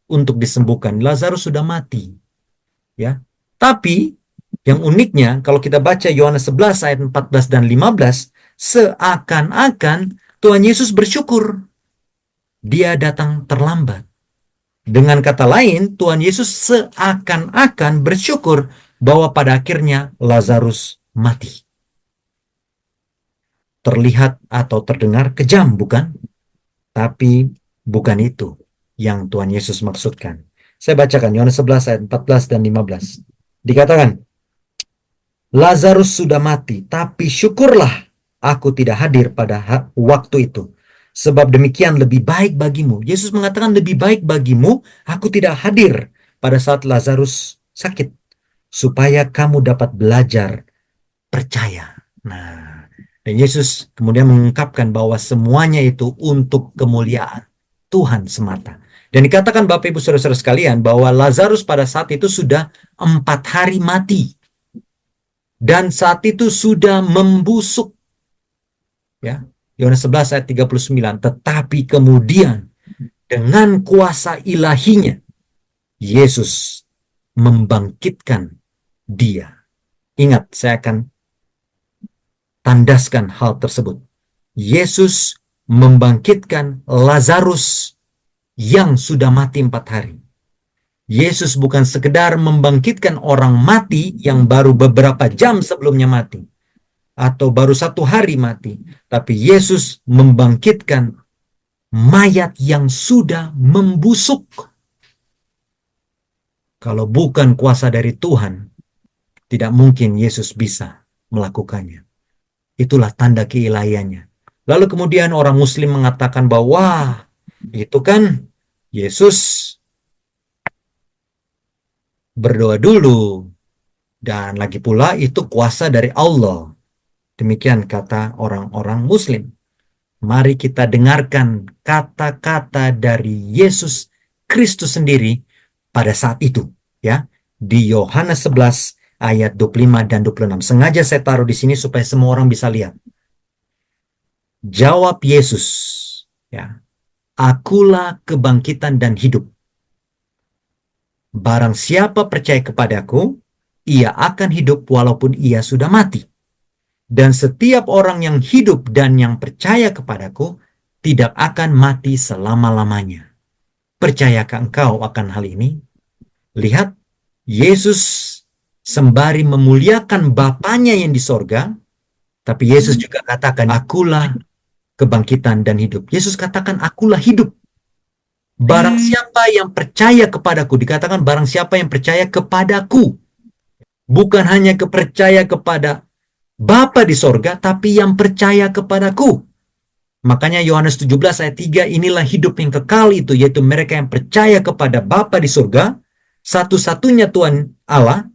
untuk disembuhkan. Lazarus sudah mati. Ya. Tapi yang uniknya kalau kita baca Yohanes 11 ayat 14 dan 15, seakan-akan Tuhan Yesus bersyukur dia datang terlambat. Dengan kata lain, Tuhan Yesus seakan-akan bersyukur bahwa pada akhirnya Lazarus mati. Terlihat atau terdengar kejam, bukan? Tapi bukan itu yang Tuhan Yesus maksudkan. Saya bacakan Yohanes 11 ayat 14 dan 15. Dikatakan, Lazarus sudah mati, tapi syukurlah aku tidak hadir pada waktu itu. Sebab demikian lebih baik bagimu. Yesus mengatakan lebih baik bagimu, aku tidak hadir pada saat Lazarus sakit. Supaya kamu dapat belajar percaya. Nah, dan Yesus kemudian mengungkapkan bahwa semuanya itu untuk kemuliaan Tuhan semata. Dan dikatakan Bapak Ibu Saudara-saudara sekalian bahwa Lazarus pada saat itu sudah 4 hari mati. Dan saat itu sudah membusuk. Ya, Yohanes 11 ayat 39. Tetapi kemudian dengan kuasa ilahinya Yesus membangkitkan dia. Ingat, saya akan tandaskan hal tersebut. Yesus membangkitkan Lazarus yang sudah mati 4 hari. Yesus bukan sekedar membangkitkan orang mati yang baru beberapa jam sebelumnya mati. Atau baru 1 hari mati. Tapi Yesus membangkitkan mayat yang sudah membusuk. Kalau bukan kuasa dari Tuhan, tidak mungkin Yesus bisa melakukannya. Itulah tanda keilahiannya. Lalu kemudian orang Muslim mengatakan bahwa itu kan Yesus berdoa dulu. Dan lagi pula itu kuasa dari Allah. Demikian kata orang-orang Muslim. Mari kita dengarkan kata-kata dari Yesus Kristus sendiri pada saat itu, ya. Di Yohanes 11 ayat 25 dan 26. Sengaja saya taruh di sini supaya semua orang bisa lihat. Jawab Yesus, ya, akulah kebangkitan dan hidup. Barang siapa percaya kepadaku, ia akan hidup walaupun ia sudah mati. Dan setiap orang yang hidup dan yang percaya kepadaku tidak akan mati selama-lamanya. Percayakah engkau akan hal ini? Lihat, Yesus sembari memuliakan Bapanya yang di sorga, tapi Yesus juga katakan, akulah kebangkitan dan hidup. Yesus katakan, akulah hidup. Barang siapa yang percaya kepadaku, dikatakan barang siapa yang percaya kepadaku. Bukan hanya percaya kepada Bapa di sorga, tapi yang percaya kepadaku. Makanya Yohanes 17 ayat 3, inilah hidup yang kekal itu, yaitu mereka yang percaya kepada Bapa di surga, satu-satunya Tuhan Allah,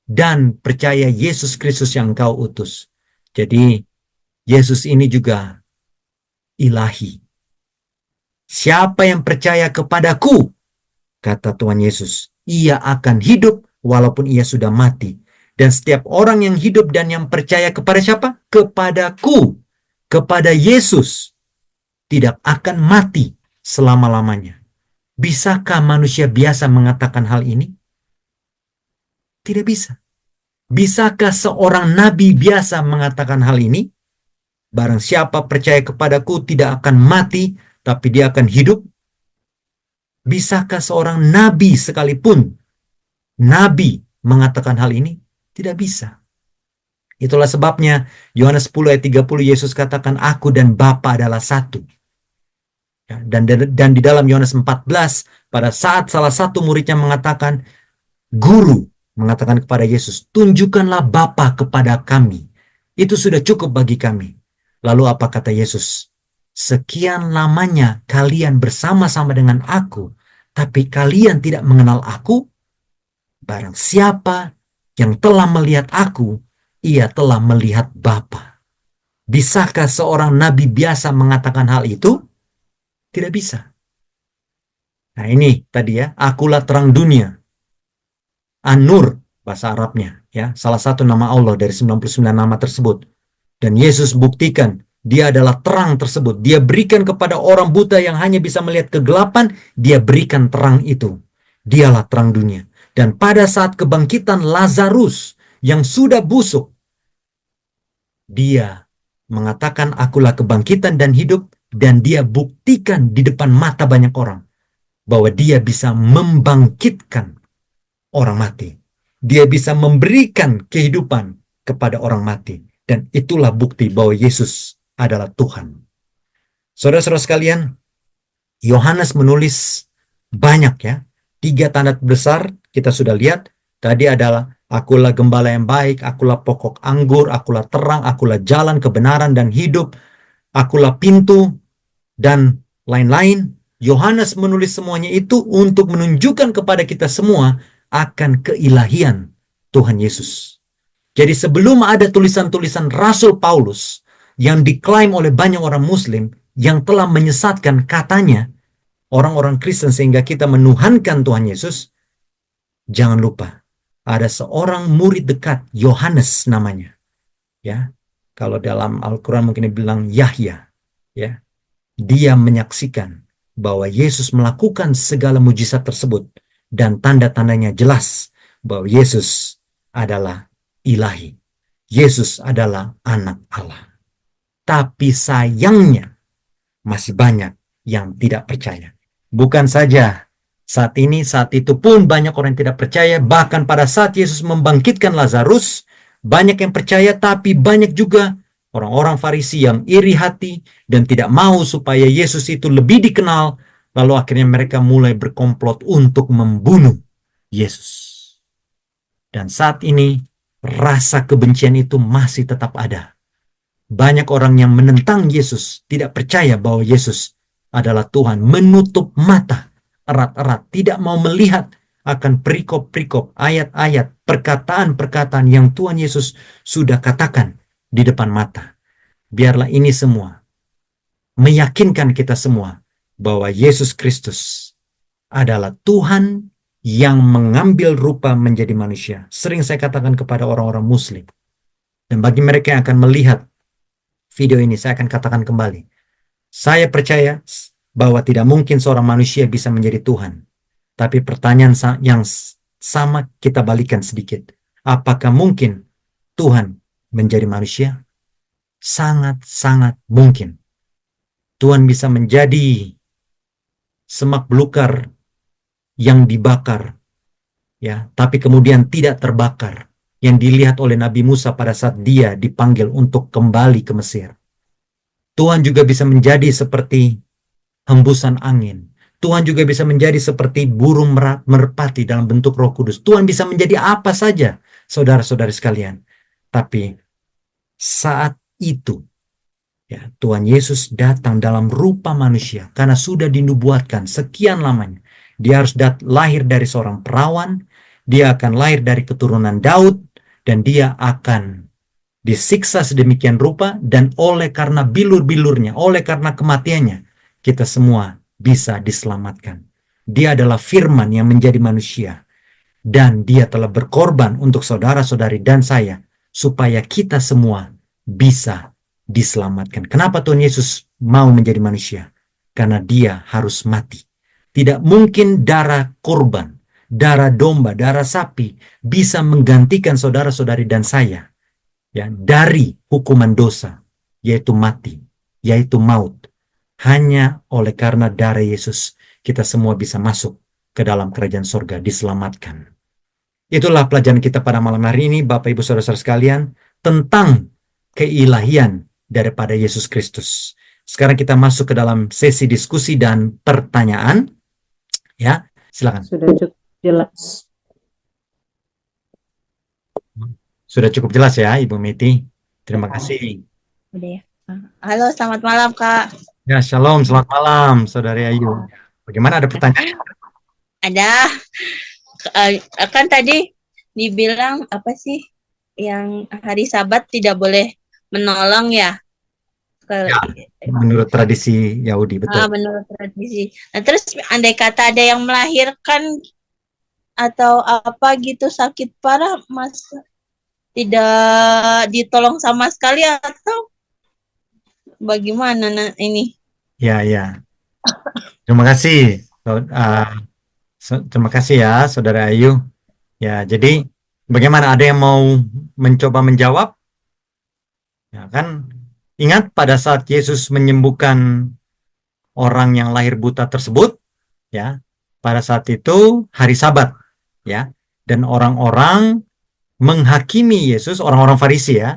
dan percaya Yesus Kristus yang engkau utus. Jadi, Yesus ini juga ilahi. Siapa yang percaya kepadaku, kata Tuhan Yesus, ia akan hidup walaupun ia sudah mati. Dan setiap orang yang hidup dan yang percaya kepada siapa? Kepadaku, kepada Yesus, tidak akan mati selama-lamanya. Bisakah manusia biasa mengatakan hal ini? Tidak bisa. Bisakah seorang nabi biasa mengatakan hal ini? Barang siapa percaya kepadaku tidak akan mati, tapi dia akan hidup. Bisakah seorang nabi sekalipun, nabi mengatakan hal ini? Tidak bisa. Itulah sebabnya Yohanes 10 ayat 30 Yesus katakan, aku dan Bapa adalah satu. Ya, dan di dalam Yohanes 14, pada saat salah satu muridnya mengatakan, guru mengatakan kepada Yesus, tunjukkanlah Bapa kepada kami. Itu sudah cukup bagi kami. Lalu apa kata Yesus? Sekian lamanya kalian bersama-sama dengan aku, tapi kalian tidak mengenal aku. Barang siapa yang telah melihat aku, ia telah melihat Bapa. Bisakah seorang nabi biasa mengatakan hal itu? Tidak bisa. Nah ini tadi ya, akulah terang dunia. An-Nur bahasa Arabnya, ya, salah satu nama Allah dari 99 nama tersebut. Dan Yesus buktikan dia adalah terang tersebut. Dia berikan kepada orang buta yang hanya bisa melihat kegelapan, dia berikan terang itu. Dialah terang dunia. Dan pada saat kebangkitan Lazarus yang sudah busuk, dia mengatakan akulah kebangkitan dan hidup, dan dia buktikan di depan mata banyak orang bahwa dia bisa membangkitkan orang mati. Dia bisa memberikan kehidupan kepada orang mati. Dan itulah bukti bahwa Yesus adalah Tuhan. Saudara-saudara sekalian, Yohanes menulis banyak ya. 3 tanda besar kita sudah lihat. Tadi adalah akulah gembala yang baik, akulah pokok anggur, akulah terang, akulah jalan kebenaran dan hidup, akulah pintu, dan lain-lain. Yohanes menulis semuanya itu untuk menunjukkan kepada kita semua akan keilahian Tuhan Yesus. Jadi sebelum ada tulisan-tulisan Rasul Paulus yang diklaim oleh banyak orang Muslim yang telah menyesatkan katanya orang-orang Kristen sehingga kita menuhankan Tuhan Yesus, jangan lupa ada seorang murid dekat, Yohanes namanya. Ya, kalau dalam Al-Quran mungkin dibilang Yahya. Ya, dia menyaksikan bahwa Yesus melakukan segala mujizat tersebut dan tanda-tandanya jelas bahwa Yesus adalah ilahi. Yesus adalah anak Allah. Tapi sayangnya masih banyak yang tidak percaya. Bukan saja saat ini, saat itu pun banyak orang yang tidak percaya. Bahkan pada saat Yesus membangkitkan Lazarus, banyak yang percaya, tapi banyak juga orang-orang Farisi yang iri hati dan tidak mau supaya Yesus itu lebih dikenal. Lalu akhirnya mereka mulai berkomplot untuk membunuh Yesus. Dan saat ini rasa kebencian itu masih tetap ada. Banyak orang yang menentang Yesus, tidak percaya bahwa Yesus adalah Tuhan, menutup mata erat-erat, tidak mau melihat akan perikop-perikop, ayat-ayat, perkataan-perkataan yang Tuhan Yesus sudah katakan di depan mata. Biarlah ini semua meyakinkan kita semua bahwa Yesus Kristus adalah Tuhan yang mengambil rupa menjadi manusia. Sering saya katakan kepada orang-orang Muslim, dan bagi mereka yang akan melihat video ini, saya akan katakan kembali. Saya percaya bahwa tidak mungkin seorang manusia bisa menjadi Tuhan. Tapi pertanyaan yang sama kita balikan sedikit. Apakah mungkin Tuhan menjadi manusia? Sangat-sangat mungkin. Tuhan bisa menjadi semak belukar yang dibakar, ya, tapi kemudian tidak terbakar, yang dilihat oleh Nabi Musa pada saat dia dipanggil untuk kembali ke Mesir. Tuhan juga bisa menjadi seperti hembusan angin. Tuhan juga bisa menjadi seperti burung merpati dalam bentuk Roh Kudus. Tuhan bisa menjadi apa saja, saudara-saudari sekalian. Tapi saat itu, ya, Tuhan Yesus datang dalam rupa manusia karena sudah dinubuatkan sekian lamanya. Dia harus lahir dari seorang perawan, dia akan lahir dari keturunan Daud, dan dia akan disiksa sedemikian rupa, dan oleh karena bilur-bilurnya, oleh karena kematiannya, kita semua bisa diselamatkan. Dia adalah firman yang menjadi manusia, dan dia telah berkorban untuk saudara-saudari dan saya, supaya kita semua bisa diselamatkan. Kenapa Tuhan Yesus mau menjadi manusia? Karena dia harus mati. Tidak mungkin darah kurban, darah domba, darah sapi bisa menggantikan saudara-saudari dan saya, ya, dari hukuman dosa, yaitu mati, yaitu maut. Hanya oleh karena darah Yesus, kita semua bisa masuk ke dalam kerajaan surga, diselamatkan. Itulah pelajaran kita pada malam hari ini, Bapak Ibu Saudara-saudara sekalian, tentang keilahian daripada Yesus Kristus. Sekarang kita masuk ke dalam sesi diskusi dan pertanyaan. Ya, silakan. Sudah cukup jelas. Sudah cukup jelas ya, Ibu Meti. Terima kasih. Udah ya. Halo, selamat malam, Kak. Ya, shalom, selamat malam, Saudari Ayu. Bagaimana, ada pertanyaan? Ada. Kan tadi dibilang apa sih yang hari Sabat tidak boleh menolong ya? Ya, menurut tradisi Yahudi, betul. Menurut tradisi. Nah, terus andai kata ada yang melahirkan atau apa gitu sakit parah, Mas, tidak ditolong sama sekali atau bagaimana ini? Ya, ya. Terima kasih. Terima kasih ya, Saudara Ayu. Ya, jadi bagaimana, ada yang mau mencoba menjawab? Ya kan, ingat pada saat Yesus menyembuhkan orang yang lahir buta tersebut, ya, pada saat itu hari Sabat, ya, dan orang-orang menghakimi Yesus, orang-orang Farisi ya,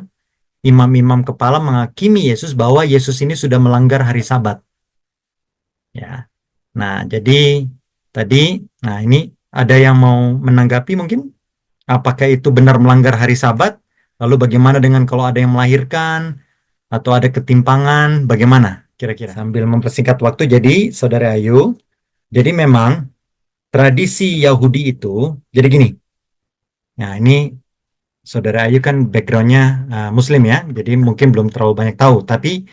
imam-imam kepala menghakimi Yesus bahwa Yesus ini sudah melanggar hari Sabat. Ya. Nah, jadi tadi, nah ini ada yang mau menanggapi mungkin? Apakah itu benar melanggar hari Sabat? Lalu bagaimana dengan kalau ada yang melahirkan atau ada ketimpangan? Bagaimana kira-kira? Sambil mempersingkat waktu, jadi Saudara Ayu, jadi memang tradisi Yahudi itu, jadi gini. Nah, ini Saudara Ayu kan backgroundnya Muslim ya, jadi mungkin belum terlalu banyak tahu. Tapi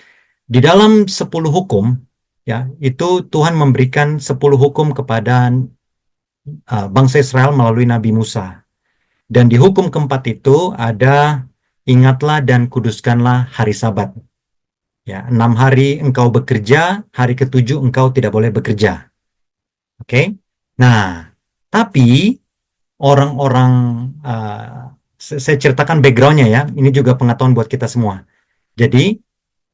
di dalam 10 hukum, ya, itu Tuhan memberikan 10 hukum kepada bangsa Israel melalui Nabi Musa. Dan di hukum keempat itu ada, ingatlah dan kuduskanlah hari Sabat. Ya, 6 hari engkau bekerja, hari ketujuh engkau tidak boleh bekerja. Oke? Nah, tapi orang-orang, saya ceritakan backgroundnya ya, ini juga pengetahuan buat kita semua. Jadi,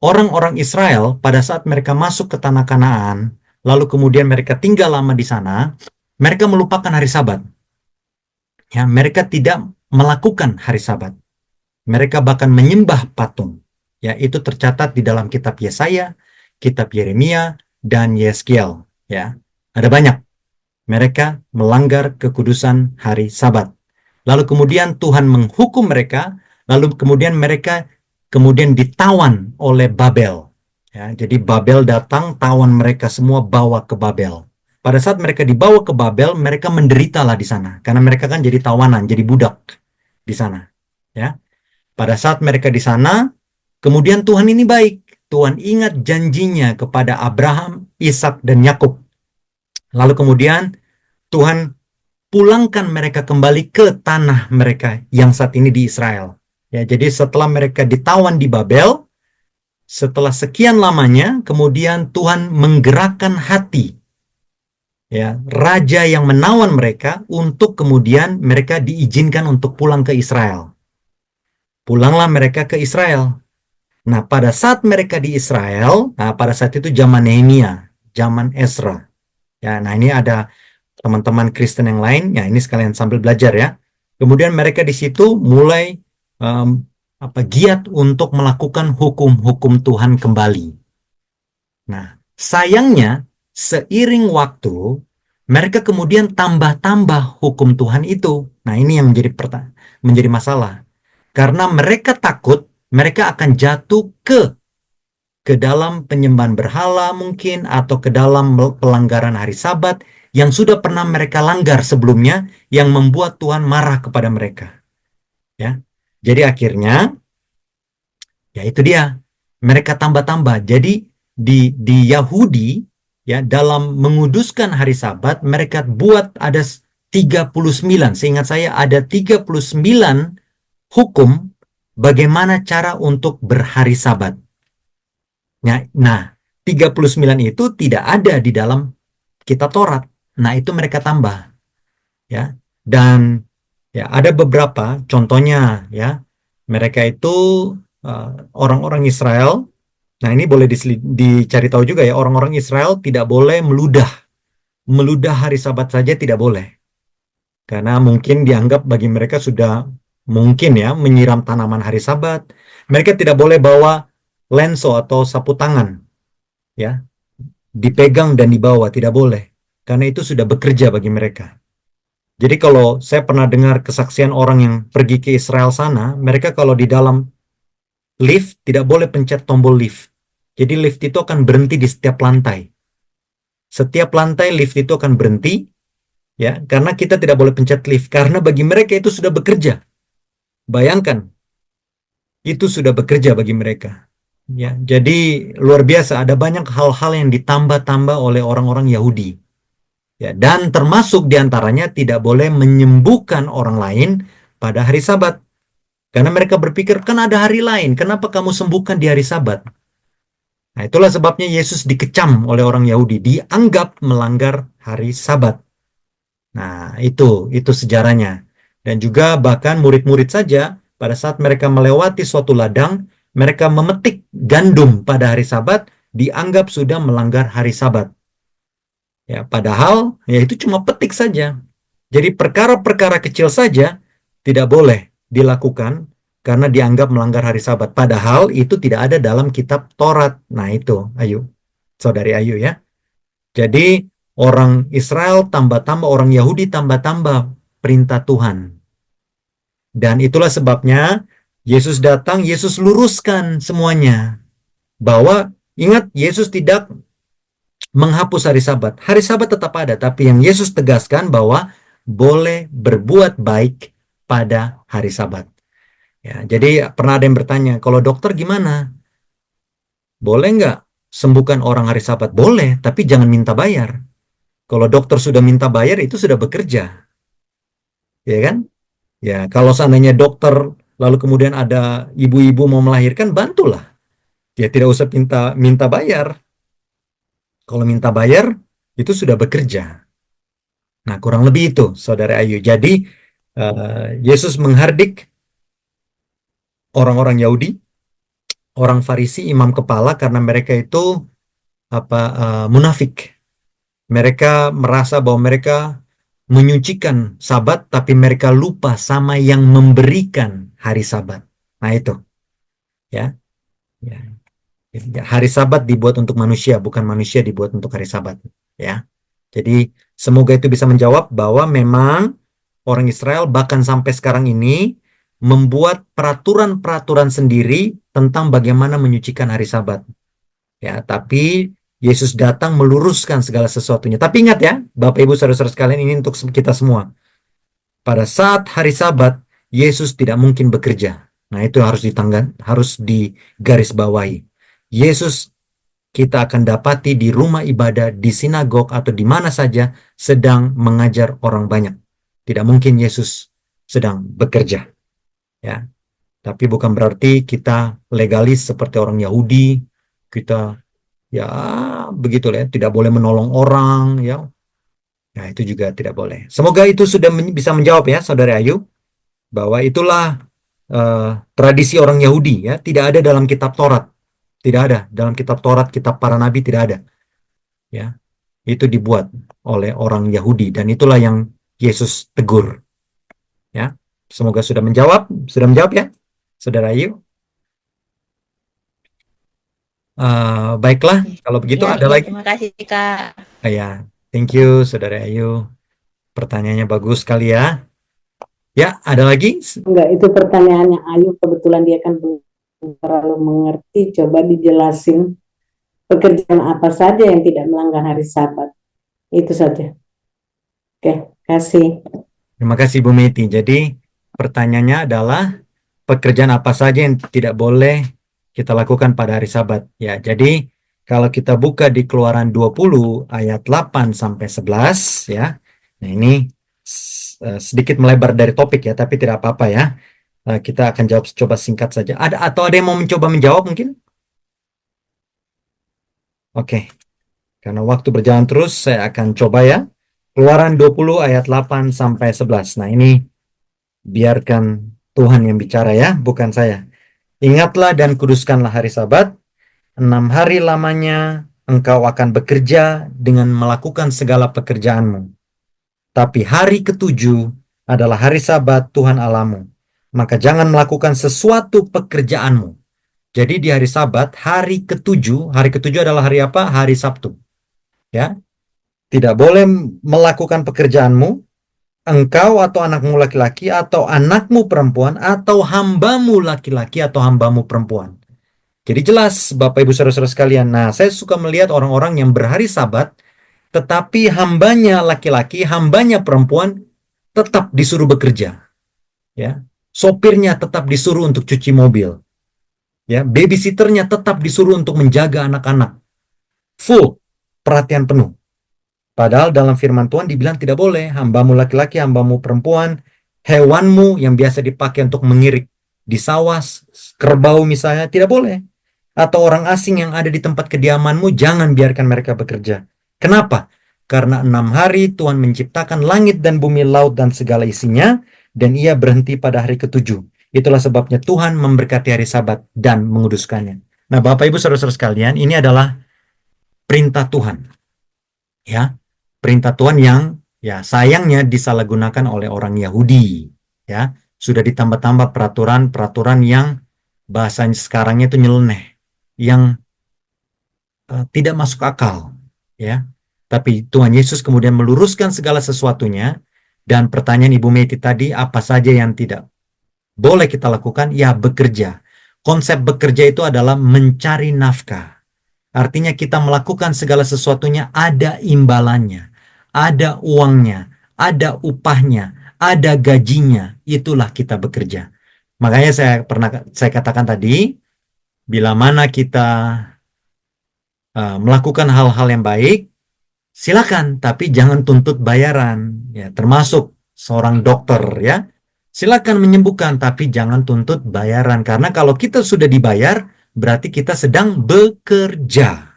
orang-orang Israel pada saat mereka masuk ke tanah Kanaan, lalu kemudian mereka tinggal lama di sana, mereka melupakan hari Sabat. Ya, mereka tidak melakukan hari Sabat. Mereka bahkan menyembah patung. Ya, itu tercatat di dalam kitab Yesaya, kitab Yeremia, dan Yeskiel. Ya, ada banyak. Mereka melanggar kekudusan hari Sabat. Lalu kemudian Tuhan menghukum mereka, lalu kemudian mereka kemudian ditawan oleh Babel. Ya, jadi Babel datang, tawan mereka semua, bawa ke Babel. Pada saat mereka dibawa ke Babel, mereka menderitalah di sana, karena mereka kan jadi tawanan, jadi budak di sana. Ya, pada saat mereka di sana, kemudian Tuhan ini baik. Tuhan ingat janjinya kepada Abraham, Ishak, dan Yakub. Lalu kemudian Tuhan pulangkan mereka kembali ke tanah mereka yang saat ini di Israel. Ya, jadi setelah mereka ditawan di Babel, setelah sekian lamanya, kemudian Tuhan menggerakkan hati, ya, raja yang menawan mereka untuk kemudian mereka diizinkan untuk pulang ke Israel. Pulanglah mereka ke Israel. Nah, pada saat mereka di Israel, nah pada saat itu zaman Nehemia, zaman Ezra. Ya, nah ini ada teman-teman Kristen yang lain, ya ini sekalian sambil belajar ya. Kemudian mereka di situ mulai giat untuk melakukan hukum-hukum Tuhan kembali. Nah, sayangnya seiring waktu mereka kemudian tambah-tambah hukum Tuhan itu. Nah, ini yang menjadi masalah. Karena mereka takut mereka akan jatuh ke dalam penyembahan berhala mungkin, atau ke dalam pelanggaran hari Sabat yang sudah pernah mereka langgar sebelumnya, yang membuat Tuhan marah kepada mereka. Ya. Jadi akhirnya ya itu dia, mereka tambah-tambah. Jadi di Yahudi, ya, dalam menguduskan hari Sabat mereka buat ada 39, seingat saya ada 39 hukum bagaimana cara untuk berhari Sabat. Nah, 39 itu tidak ada di dalam kitab Taurat. Nah, itu mereka tambah. Ya. Dan ya ada beberapa contohnya, ya. Mereka itu orang-orang Israel. Nah, ini boleh dicari tahu juga ya, orang-orang Israel tidak boleh meludah hari Sabat saja, tidak boleh. Karena mungkin dianggap bagi mereka sudah mungkin ya menyiram tanaman hari Sabat. Mereka tidak boleh bawa lenso atau sapu tangan, ya, dipegang dan dibawa, tidak boleh. Karena itu sudah bekerja bagi mereka. Jadi kalau saya pernah dengar kesaksian orang yang pergi ke Israel sana, mereka kalau di dalam lift tidak boleh pencet tombol lift. Jadi lift itu akan berhenti di setiap lantai. Setiap lantai lift itu akan berhenti, ya, karena kita tidak boleh pencet lift, karena bagi mereka itu sudah bekerja. Bayangkan, itu sudah bekerja bagi mereka. Ya, jadi luar biasa, ada banyak hal-hal yang ditambah-tambah oleh orang-orang Yahudi. Ya, dan termasuk diantaranya tidak boleh menyembuhkan orang lain pada hari Sabat. Karena mereka berpikir, kan ada hari lain, kenapa kamu sembuhkan di hari Sabat? Nah, itulah sebabnya Yesus dikecam oleh orang Yahudi, dianggap melanggar hari Sabat. Nah, itu sejarahnya. Dan juga bahkan murid-murid saja, pada saat mereka melewati suatu ladang, mereka memetik gandum pada hari Sabat, dianggap sudah melanggar hari Sabat. Ya, padahal ya itu cuma petik saja. Jadi perkara-perkara kecil saja tidak boleh dilakukan karena dianggap melanggar hari Sabat. Padahal itu tidak ada dalam kitab Taurat. Nah itu, Ayu, saudari Ayu ya. Jadi orang Israel tambah-tambah, orang Yahudi tambah-tambah perintah Tuhan. Dan itulah sebabnya Yesus datang, Yesus luruskan semuanya. Bahwa ingat, Yesus tidak menghapus hari Sabat. Hari Sabat tetap ada, tapi yang Yesus tegaskan bahwa boleh berbuat baik pada hari Sabat. Ya, jadi pernah ada yang bertanya, kalau dokter gimana? Boleh nggak sembuhkan orang hari Sabat? Boleh, tapi jangan minta bayar. Kalau dokter sudah minta bayar, itu sudah bekerja. Ya kan? Ya, kalau seandainya dokter, lalu kemudian ada ibu-ibu mau melahirkan, bantulah. Ya, tidak usah minta bayar. Kalau minta bayar, itu sudah bekerja. Nah, kurang lebih itu, Saudara Ayu. Jadi, Yesus menghardik orang-orang Yahudi, orang Farisi, imam kepala, karena mereka itu munafik. Mereka merasa bahwa mereka menyucikan Sabat, tapi mereka lupa sama yang memberikan hari Sabat. Nah, itu. Ya. Ya. Hari Sabat dibuat untuk manusia, bukan manusia dibuat untuk hari Sabat. Ya. Jadi semoga itu bisa menjawab bahwa memang orang Israel bahkan sampai sekarang ini membuat peraturan-peraturan sendiri tentang bagaimana menyucikan hari Sabat. Ya, tapi Yesus datang meluruskan segala sesuatunya. Tapi ingat ya, Bapak Ibu Saudara-saudara sekalian, ini untuk kita semua. Pada saat hari Sabat, Yesus tidak mungkin bekerja. Nah, itu harus digarisbawahi. Yesus kita akan dapati di rumah ibadah, di sinagog, atau di mana saja sedang mengajar orang banyak. Tidak mungkin Yesus sedang bekerja. Ya, tapi bukan berarti kita legalis seperti orang Yahudi. Kita ya begitu ya, tidak boleh menolong orang ya. Nah, itu juga tidak boleh. Semoga itu sudah bisa menjawab ya, Saudara Ayu, bahwa itulah tradisi orang Yahudi ya, tidak ada dalam kitab Taurat. Tidak ada dalam kitab Taurat, kitab para nabi tidak ada. Ya, itu dibuat oleh orang Yahudi dan itulah yang Yesus tegur. Ya, semoga sudah menjawab ya, Saudara Ayu. Baiklah, kalau begitu Ya, ada ya, lagi. terima kasih Kak. Ya, thank you, Saudara Ayu. Pertanyaannya bagus sekali ya. Ya, ada lagi? Enggak, itu pertanyaannya Ayu, kebetulan dia kan belum terlalu mengerti. Coba dijelasin pekerjaan apa saja yang tidak melanggar hari Sabat. Itu saja. Oke, kasih. Terima kasih Bu Meti. Jadi pertanyaannya adalah pekerjaan apa saja yang tidak boleh kita lakukan pada hari Sabat. Ya, jadi kalau kita buka di Keluaran 20 ayat 8 sampai 11 ya. Nah, ini sedikit melebar dari topik ya, tapi tidak apa-apa ya. Kita akan jawab coba singkat saja. Ada yang mau mencoba menjawab mungkin? Oke. Karena waktu berjalan terus, saya akan coba ya. Keluaran 20 ayat 8 sampai 11. Nah, ini biarkan Tuhan yang bicara ya, bukan saya. Ingatlah dan kuduskanlah hari Sabat. 6 hari lamanya engkau akan bekerja dengan melakukan segala pekerjaanmu. Tapi hari ketujuh adalah hari Sabat Tuhan Allahmu. Maka jangan melakukan sesuatu pekerjaanmu. Jadi di hari Sabat, hari ketujuh adalah hari apa? Hari Sabtu. Ya, tidak boleh melakukan pekerjaanmu, engkau atau anakmu laki-laki atau anakmu perempuan atau hambamu laki-laki atau hambamu perempuan. Jadi jelas Bapak Ibu Saudara-saudara sekalian. Nah, saya suka melihat orang-orang yang berhari Sabat tetapi hambanya laki-laki, hambanya perempuan tetap disuruh bekerja. Ya. Sopirnya tetap disuruh untuk cuci mobil. Ya, babysitternya tetap disuruh untuk menjaga anak-anak. Full perhatian penuh. Padahal dalam firman Tuhan dibilang tidak boleh, hambamu laki-laki, hambamu perempuan, hewanmu yang biasa dipakai untuk mengirik di sawah, kerbau misalnya, tidak boleh. Atau orang asing yang ada di tempat kediamanmu, jangan biarkan mereka bekerja. Kenapa? Karena 6 hari Tuhan menciptakan langit dan bumi, laut dan segala isinya, dan ia berhenti pada hari ketujuh. Itulah sebabnya Tuhan memberkati hari Sabat dan menguduskannya. Nah, Bapak Ibu Saudara-saudara sekalian, ini adalah perintah Tuhan. Ya, perintah Tuhan yang ya sayangnya disalahgunakan oleh orang Yahudi. Ya, sudah ditambah-tambah peraturan-peraturan yang bahasanya sekarangnya itu nyeleneh, yang tidak masuk akal. Ya, tapi Tuhan Yesus kemudian meluruskan segala sesuatunya. Dan pertanyaan Ibu Meti tadi, apa saja yang tidak boleh kita lakukan? Ya, bekerja. Konsep bekerja itu adalah mencari nafkah. Artinya kita melakukan segala sesuatunya ada imbalannya, ada uangnya, ada upahnya, ada gajinya. Itulah kita bekerja. Makanya saya katakan tadi, bila mana kita melakukan hal-hal yang baik, silakan, tapi jangan tuntut bayaran. Ya, termasuk seorang dokter ya. Silakan menyembuhkan, tapi jangan tuntut bayaran. Karena kalau kita sudah dibayar, berarti kita sedang bekerja.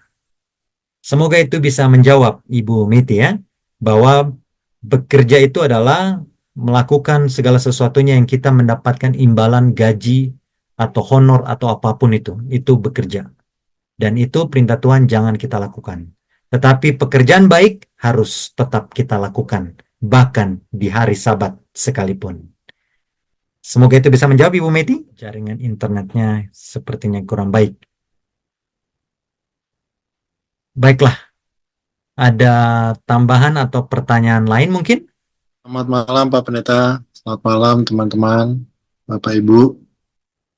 Semoga itu bisa menjawab Ibu Miti ya, bahwa bekerja itu adalah melakukan segala sesuatunya yang kita mendapatkan imbalan gaji atau honor atau apapun itu bekerja. Dan itu perintah Tuhan jangan kita lakukan. Tetapi pekerjaan baik harus tetap kita lakukan, bahkan di hari Sabat sekalipun. Semoga itu bisa menjawab Ibu Meti. Jaringan internetnya sepertinya kurang baik. Baiklah, ada tambahan atau pertanyaan lain mungkin? Selamat malam Pak Pendeta, selamat malam teman-teman, Bapak Ibu.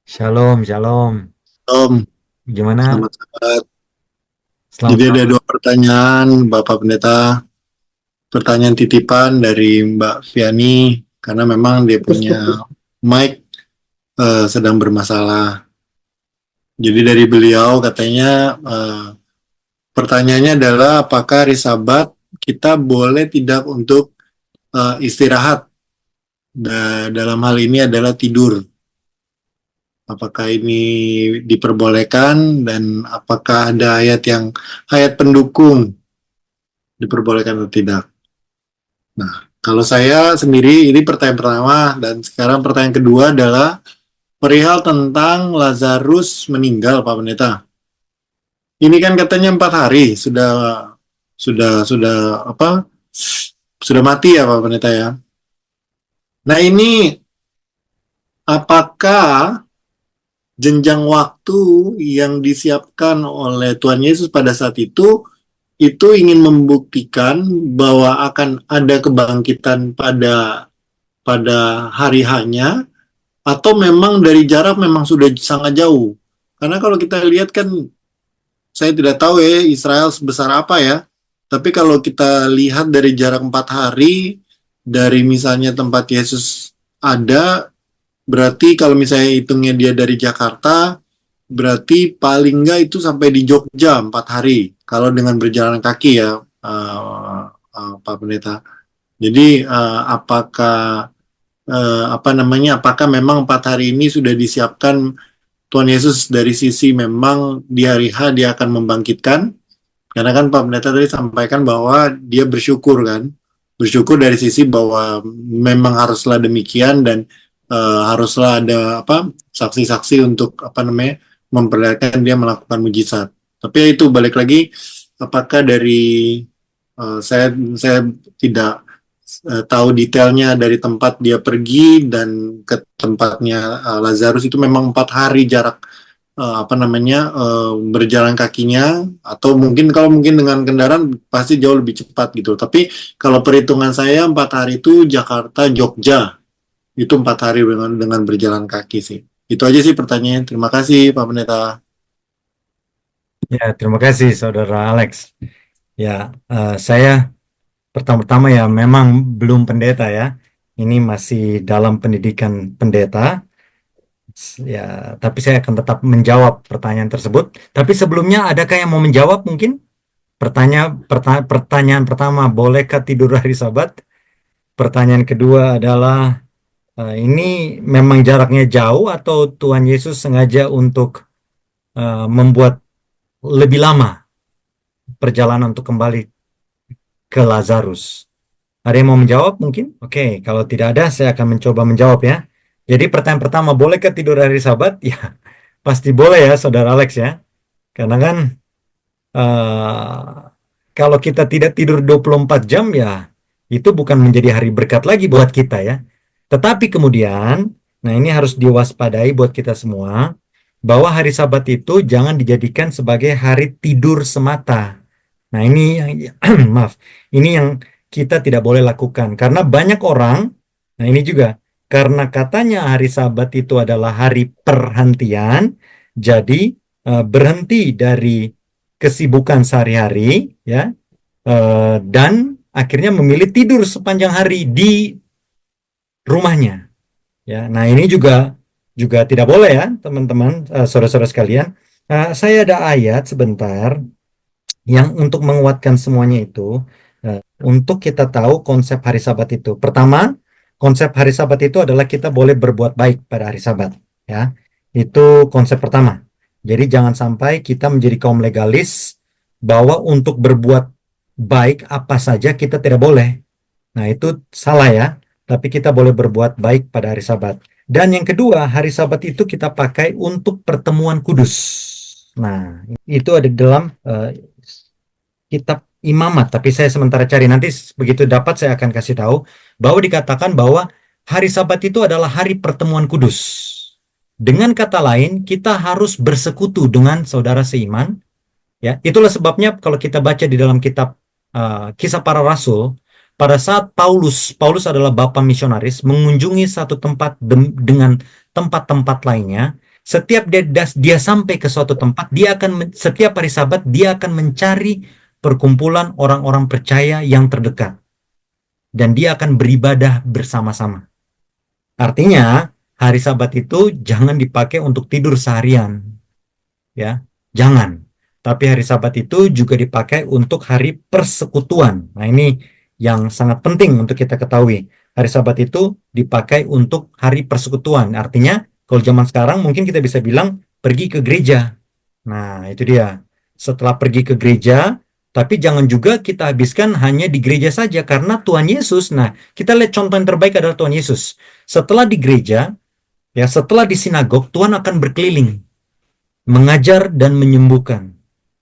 Shalom, shalom. Shalom, Gimana? selamat Sabat. Selamat Jadi ada malam. 2 pertanyaan Bapak Pendeta. Pertanyaan titipan dari Mbak Viani, karena memang dia punya mic sedang bermasalah. Jadi dari beliau katanya pertanyaannya adalah apakah hari Sabat kita boleh tidak untuk istirahat dalam hal ini adalah tidur. Apakah ini diperbolehkan dan apakah ada ayat pendukung diperbolehkan atau tidak? Nah, kalau saya sendiri ini pertanyaan pertama, dan sekarang pertanyaan kedua adalah perihal tentang Lazarus meninggal, Pak Pendeta. Ini kan katanya 4 hari sudah mati ya Pak Pendeta ya. Nah, ini apakah jenjang waktu yang disiapkan oleh Tuhan Yesus pada saat itu ingin membuktikan bahwa akan ada kebangkitan pada hari hanya, atau memang dari jarak memang sudah sangat jauh? Karena kalau kita lihat kan, saya tidak tahu ya Israel sebesar apa ya, tapi kalau kita lihat dari jarak 4 hari dari misalnya tempat Yesus ada, berarti kalau misalnya hitungnya dia dari Jakarta, berarti paling nggak itu sampai di Jogja 4 hari. Kalau dengan berjalan kaki ya, Pak Pendeta. Jadi apakah memang 4 hari ini sudah disiapkan Tuhan Yesus dari sisi memang di hari H dia akan membangkitkan? Karena kan Pak Pendeta tadi sampaikan bahwa dia bersyukur kan, bersyukur dari sisi bahwa memang haruslah demikian, dan haruslah ada saksi-saksi untuk memperlihatkan dia melakukan mujizat. Tapi itu balik lagi, apakah dari saya tidak tahu detailnya dari tempat dia pergi dan ke tempatnya Lazarus itu memang 4 hari jarak berjalan kakinya, atau kalau mungkin dengan kendaraan pasti jauh lebih cepat gitu. Tapi kalau perhitungan saya 4 hari itu Jakarta Jogja itu 4 hari dengan berjalan kaki sih. Itu aja sih pertanyaannya. Terima kasih Pak Pendeta. Ya, terima kasih Saudara Alex. Ya, saya pertama-tama ya memang belum pendeta ya. Ini masih dalam pendidikan pendeta. Ya, tapi saya akan tetap menjawab pertanyaan tersebut. Tapi sebelumnya adakah yang mau menjawab mungkin? Pertanyaan pertama, bolehkah tidur hari Sabat? Pertanyaan kedua adalah, ini memang jaraknya jauh atau Tuhan Yesus sengaja untuk membuat lebih lama perjalanan untuk kembali ke Lazarus? Ada yang mau menjawab mungkin? Oke, kalau tidak ada saya akan mencoba menjawab ya. Jadi pertanyaan pertama, bolehkah tidur hari Sabat? Ya, pasti boleh ya Saudara Alex ya. Karena kan kalau kita tidak tidur 24 jam ya, itu bukan menjadi hari berkat lagi buat kita ya. Tetapi kemudian, nah ini harus diwaspadai buat kita semua, bahwa hari Sabat itu jangan dijadikan sebagai hari tidur semata. Nah ini yang maaf, ini yang kita tidak boleh lakukan. Karena banyak orang, nah ini juga, karena katanya hari Sabat itu adalah hari perhentian, jadi berhenti dari kesibukan sehari-hari, ya, dan akhirnya memilih tidur sepanjang hari di rumahnya. Ya, nah ini juga tidak boleh ya, teman-teman, saudara-saudara sekalian. Saya ada ayat sebentar yang untuk menguatkan semuanya itu, untuk kita tahu konsep hari Sabat itu. Pertama, konsep hari Sabat itu adalah kita boleh berbuat baik pada hari Sabat. Ya, itu konsep pertama. Jadi jangan sampai kita menjadi kaum legalis bahwa untuk berbuat baik apa saja kita tidak boleh. Nah itu salah ya. Tapi kita boleh berbuat baik pada hari Sabat. Dan yang kedua, hari Sabat itu kita pakai untuk pertemuan kudus. Nah, itu ada di dalam kitab Imamat, tapi saya sementara cari, nanti begitu dapat saya akan kasih tahu bahwa dikatakan bahwa hari Sabat itu adalah hari pertemuan kudus. Dengan kata lain, kita harus bersekutu dengan saudara seiman. Ya, itulah sebabnya kalau kita baca di dalam kitab Kisah Para Rasul, pada saat Paulus adalah bapa misionaris, mengunjungi satu tempat dengan tempat-tempat lainnya. Setiap dia sampai ke suatu tempat, setiap hari Sabat dia akan mencari perkumpulan orang-orang percaya yang terdekat, dan dia akan beribadah bersama-sama. Artinya hari Sabat itu jangan dipakai untuk tidur seharian, ya, jangan. Tapi hari Sabat itu juga dipakai untuk hari persekutuan. Nah ini yang sangat penting untuk kita ketahui. hari Sabat itu dipakai untuk hari persekutuan. Artinya, kalau zaman sekarang mungkin kita bisa bilang pergi ke gereja. Nah, itu dia. Setelah pergi ke gereja, tapi jangan juga kita habiskan hanya di gereja saja, karena Tuhan Yesus, nah, kita lihat contoh yang terbaik adalah Tuhan Yesus. Setelah di gereja, ya, setelah di sinagog, Tuhan akan berkeliling, mengajar dan menyembuhkan.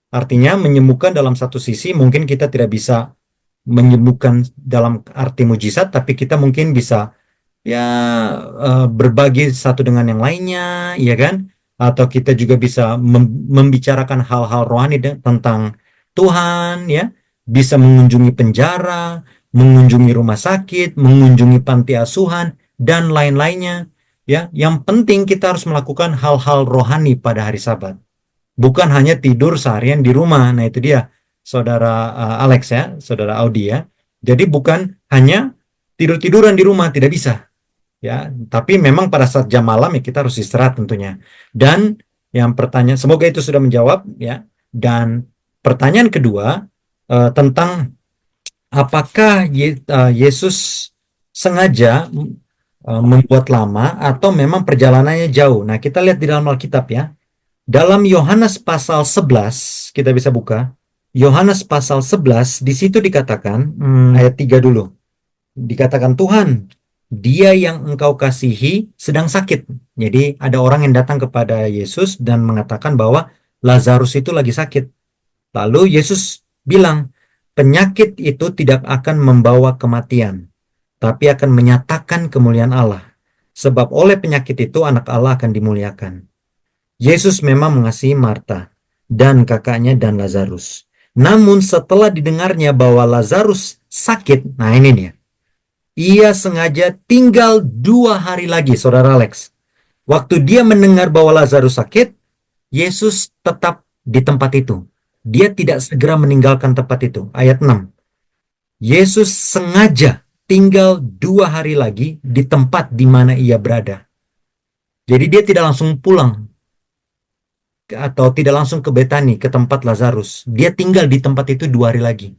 Artinya, menyembuhkan dalam satu sisi, mungkin kita tidak bisa menyembuhkan dalam arti mujizat, tapi kita mungkin bisa ya berbagi satu dengan yang lainnya, ya kan? Atau kita juga bisa membicarakan hal-hal rohani tentang Tuhan, ya. Bisa mengunjungi penjara, mengunjungi rumah sakit, mengunjungi panti asuhan, dan lain-lainnya. Ya, yang penting kita harus melakukan hal-hal rohani pada hari Sabat. Bukan hanya tidur seharian di rumah. Nah, itu dia, Saudara Alex ya, Saudara Audi ya. Jadi bukan hanya tidur-tiduran di rumah, tidak bisa. Ya, tapi memang pada saat jam malam ya kita harus istirahat tentunya. Dan yang pertanyaan, semoga itu sudah menjawab ya. Dan pertanyaan kedua tentang apakah Yesus sengaja membuat lama atau memang perjalanannya jauh. Nah, kita lihat di dalam Alkitab ya. Dalam Yohanes pasal 11, kita bisa buka. Yohanes pasal 11, di situ dikatakan, ayat 3 dulu. Dikatakan, Tuhan, dia yang engkau kasihi sedang sakit. Jadi ada orang yang datang kepada Yesus dan mengatakan bahwa Lazarus itu lagi sakit. Lalu Yesus bilang, penyakit itu tidak akan membawa kematian, tapi akan menyatakan kemuliaan Allah. Sebab oleh penyakit itu anak Allah akan dimuliakan. Yesus memang mengasihi Marta dan kakaknya dan Lazarus. Namun setelah didengarnya bahwa Lazarus sakit, nah ini nih, ia sengaja tinggal 2 hari lagi, Saudara Alex. Waktu dia mendengar bahwa Lazarus sakit, Yesus tetap di tempat itu. Dia tidak segera meninggalkan tempat itu. Ayat 6. Yesus sengaja tinggal 2 hari lagi di tempat di mana ia berada. Jadi dia tidak langsung pulang atau tidak langsung ke Betani, ke tempat Lazarus. Dia tinggal di tempat itu 2 hari lagi.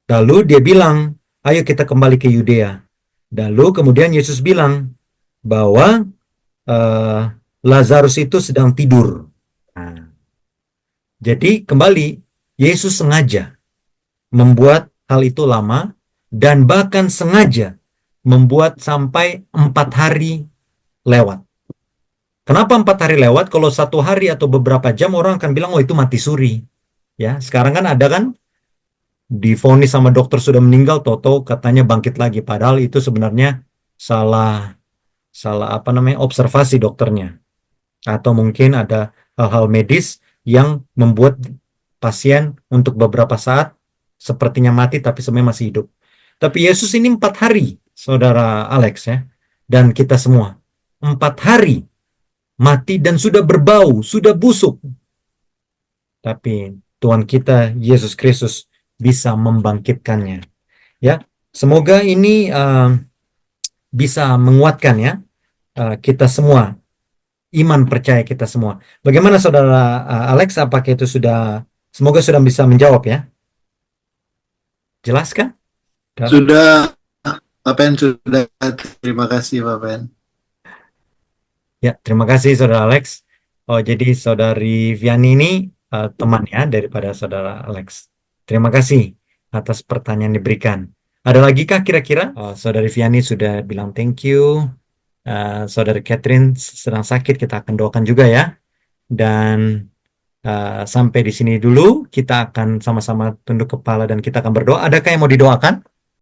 Lalu dia bilang, ayo kita kembali ke Yudea. Lalu kemudian Yesus bilang bahwa Lazarus itu sedang tidur. Nah, jadi kembali, Yesus sengaja membuat hal itu lama dan bahkan sengaja membuat sampai 4 hari lewat. Kenapa 4 hari lewat? Kalau 1 hari atau beberapa jam orang akan bilang, oh itu mati suri. Ya, sekarang kan ada kan divonis sama dokter sudah meninggal, toto katanya bangkit lagi. Padahal itu sebenarnya salah observasi dokternya. Atau mungkin ada hal-hal medis yang membuat pasien untuk beberapa saat sepertinya mati tapi sebenarnya masih hidup. Tapi Yesus ini 4 hari, Saudara Alex ya, dan kita semua. 4 hari mati dan sudah berbau, sudah busuk. Tapi Tuhan kita Yesus Kristus bisa membangkitkannya. Ya, semoga ini bisa menguatkan ya kita semua, iman percaya kita semua. Bagaimana Saudara Alex? Apakah itu semoga sudah bisa menjawab ya? Jelaskan? Sudah, Pak Pen, sudah. Terima kasih, Pak Pen. Ya, terima kasih Saudara Alex. Oh, jadi Saudari Viani ini teman ya daripada Saudara Alex. Terima kasih atas pertanyaan diberikan. Ada lagi kah kira-kira? Saudari Viani sudah bilang thank you. Saudari Catherine sedang sakit, kita akan doakan juga ya. Dan sampai di sini dulu, kita akan sama-sama tunduk kepala dan kita akan berdoa. Adakah yang mau didoakan?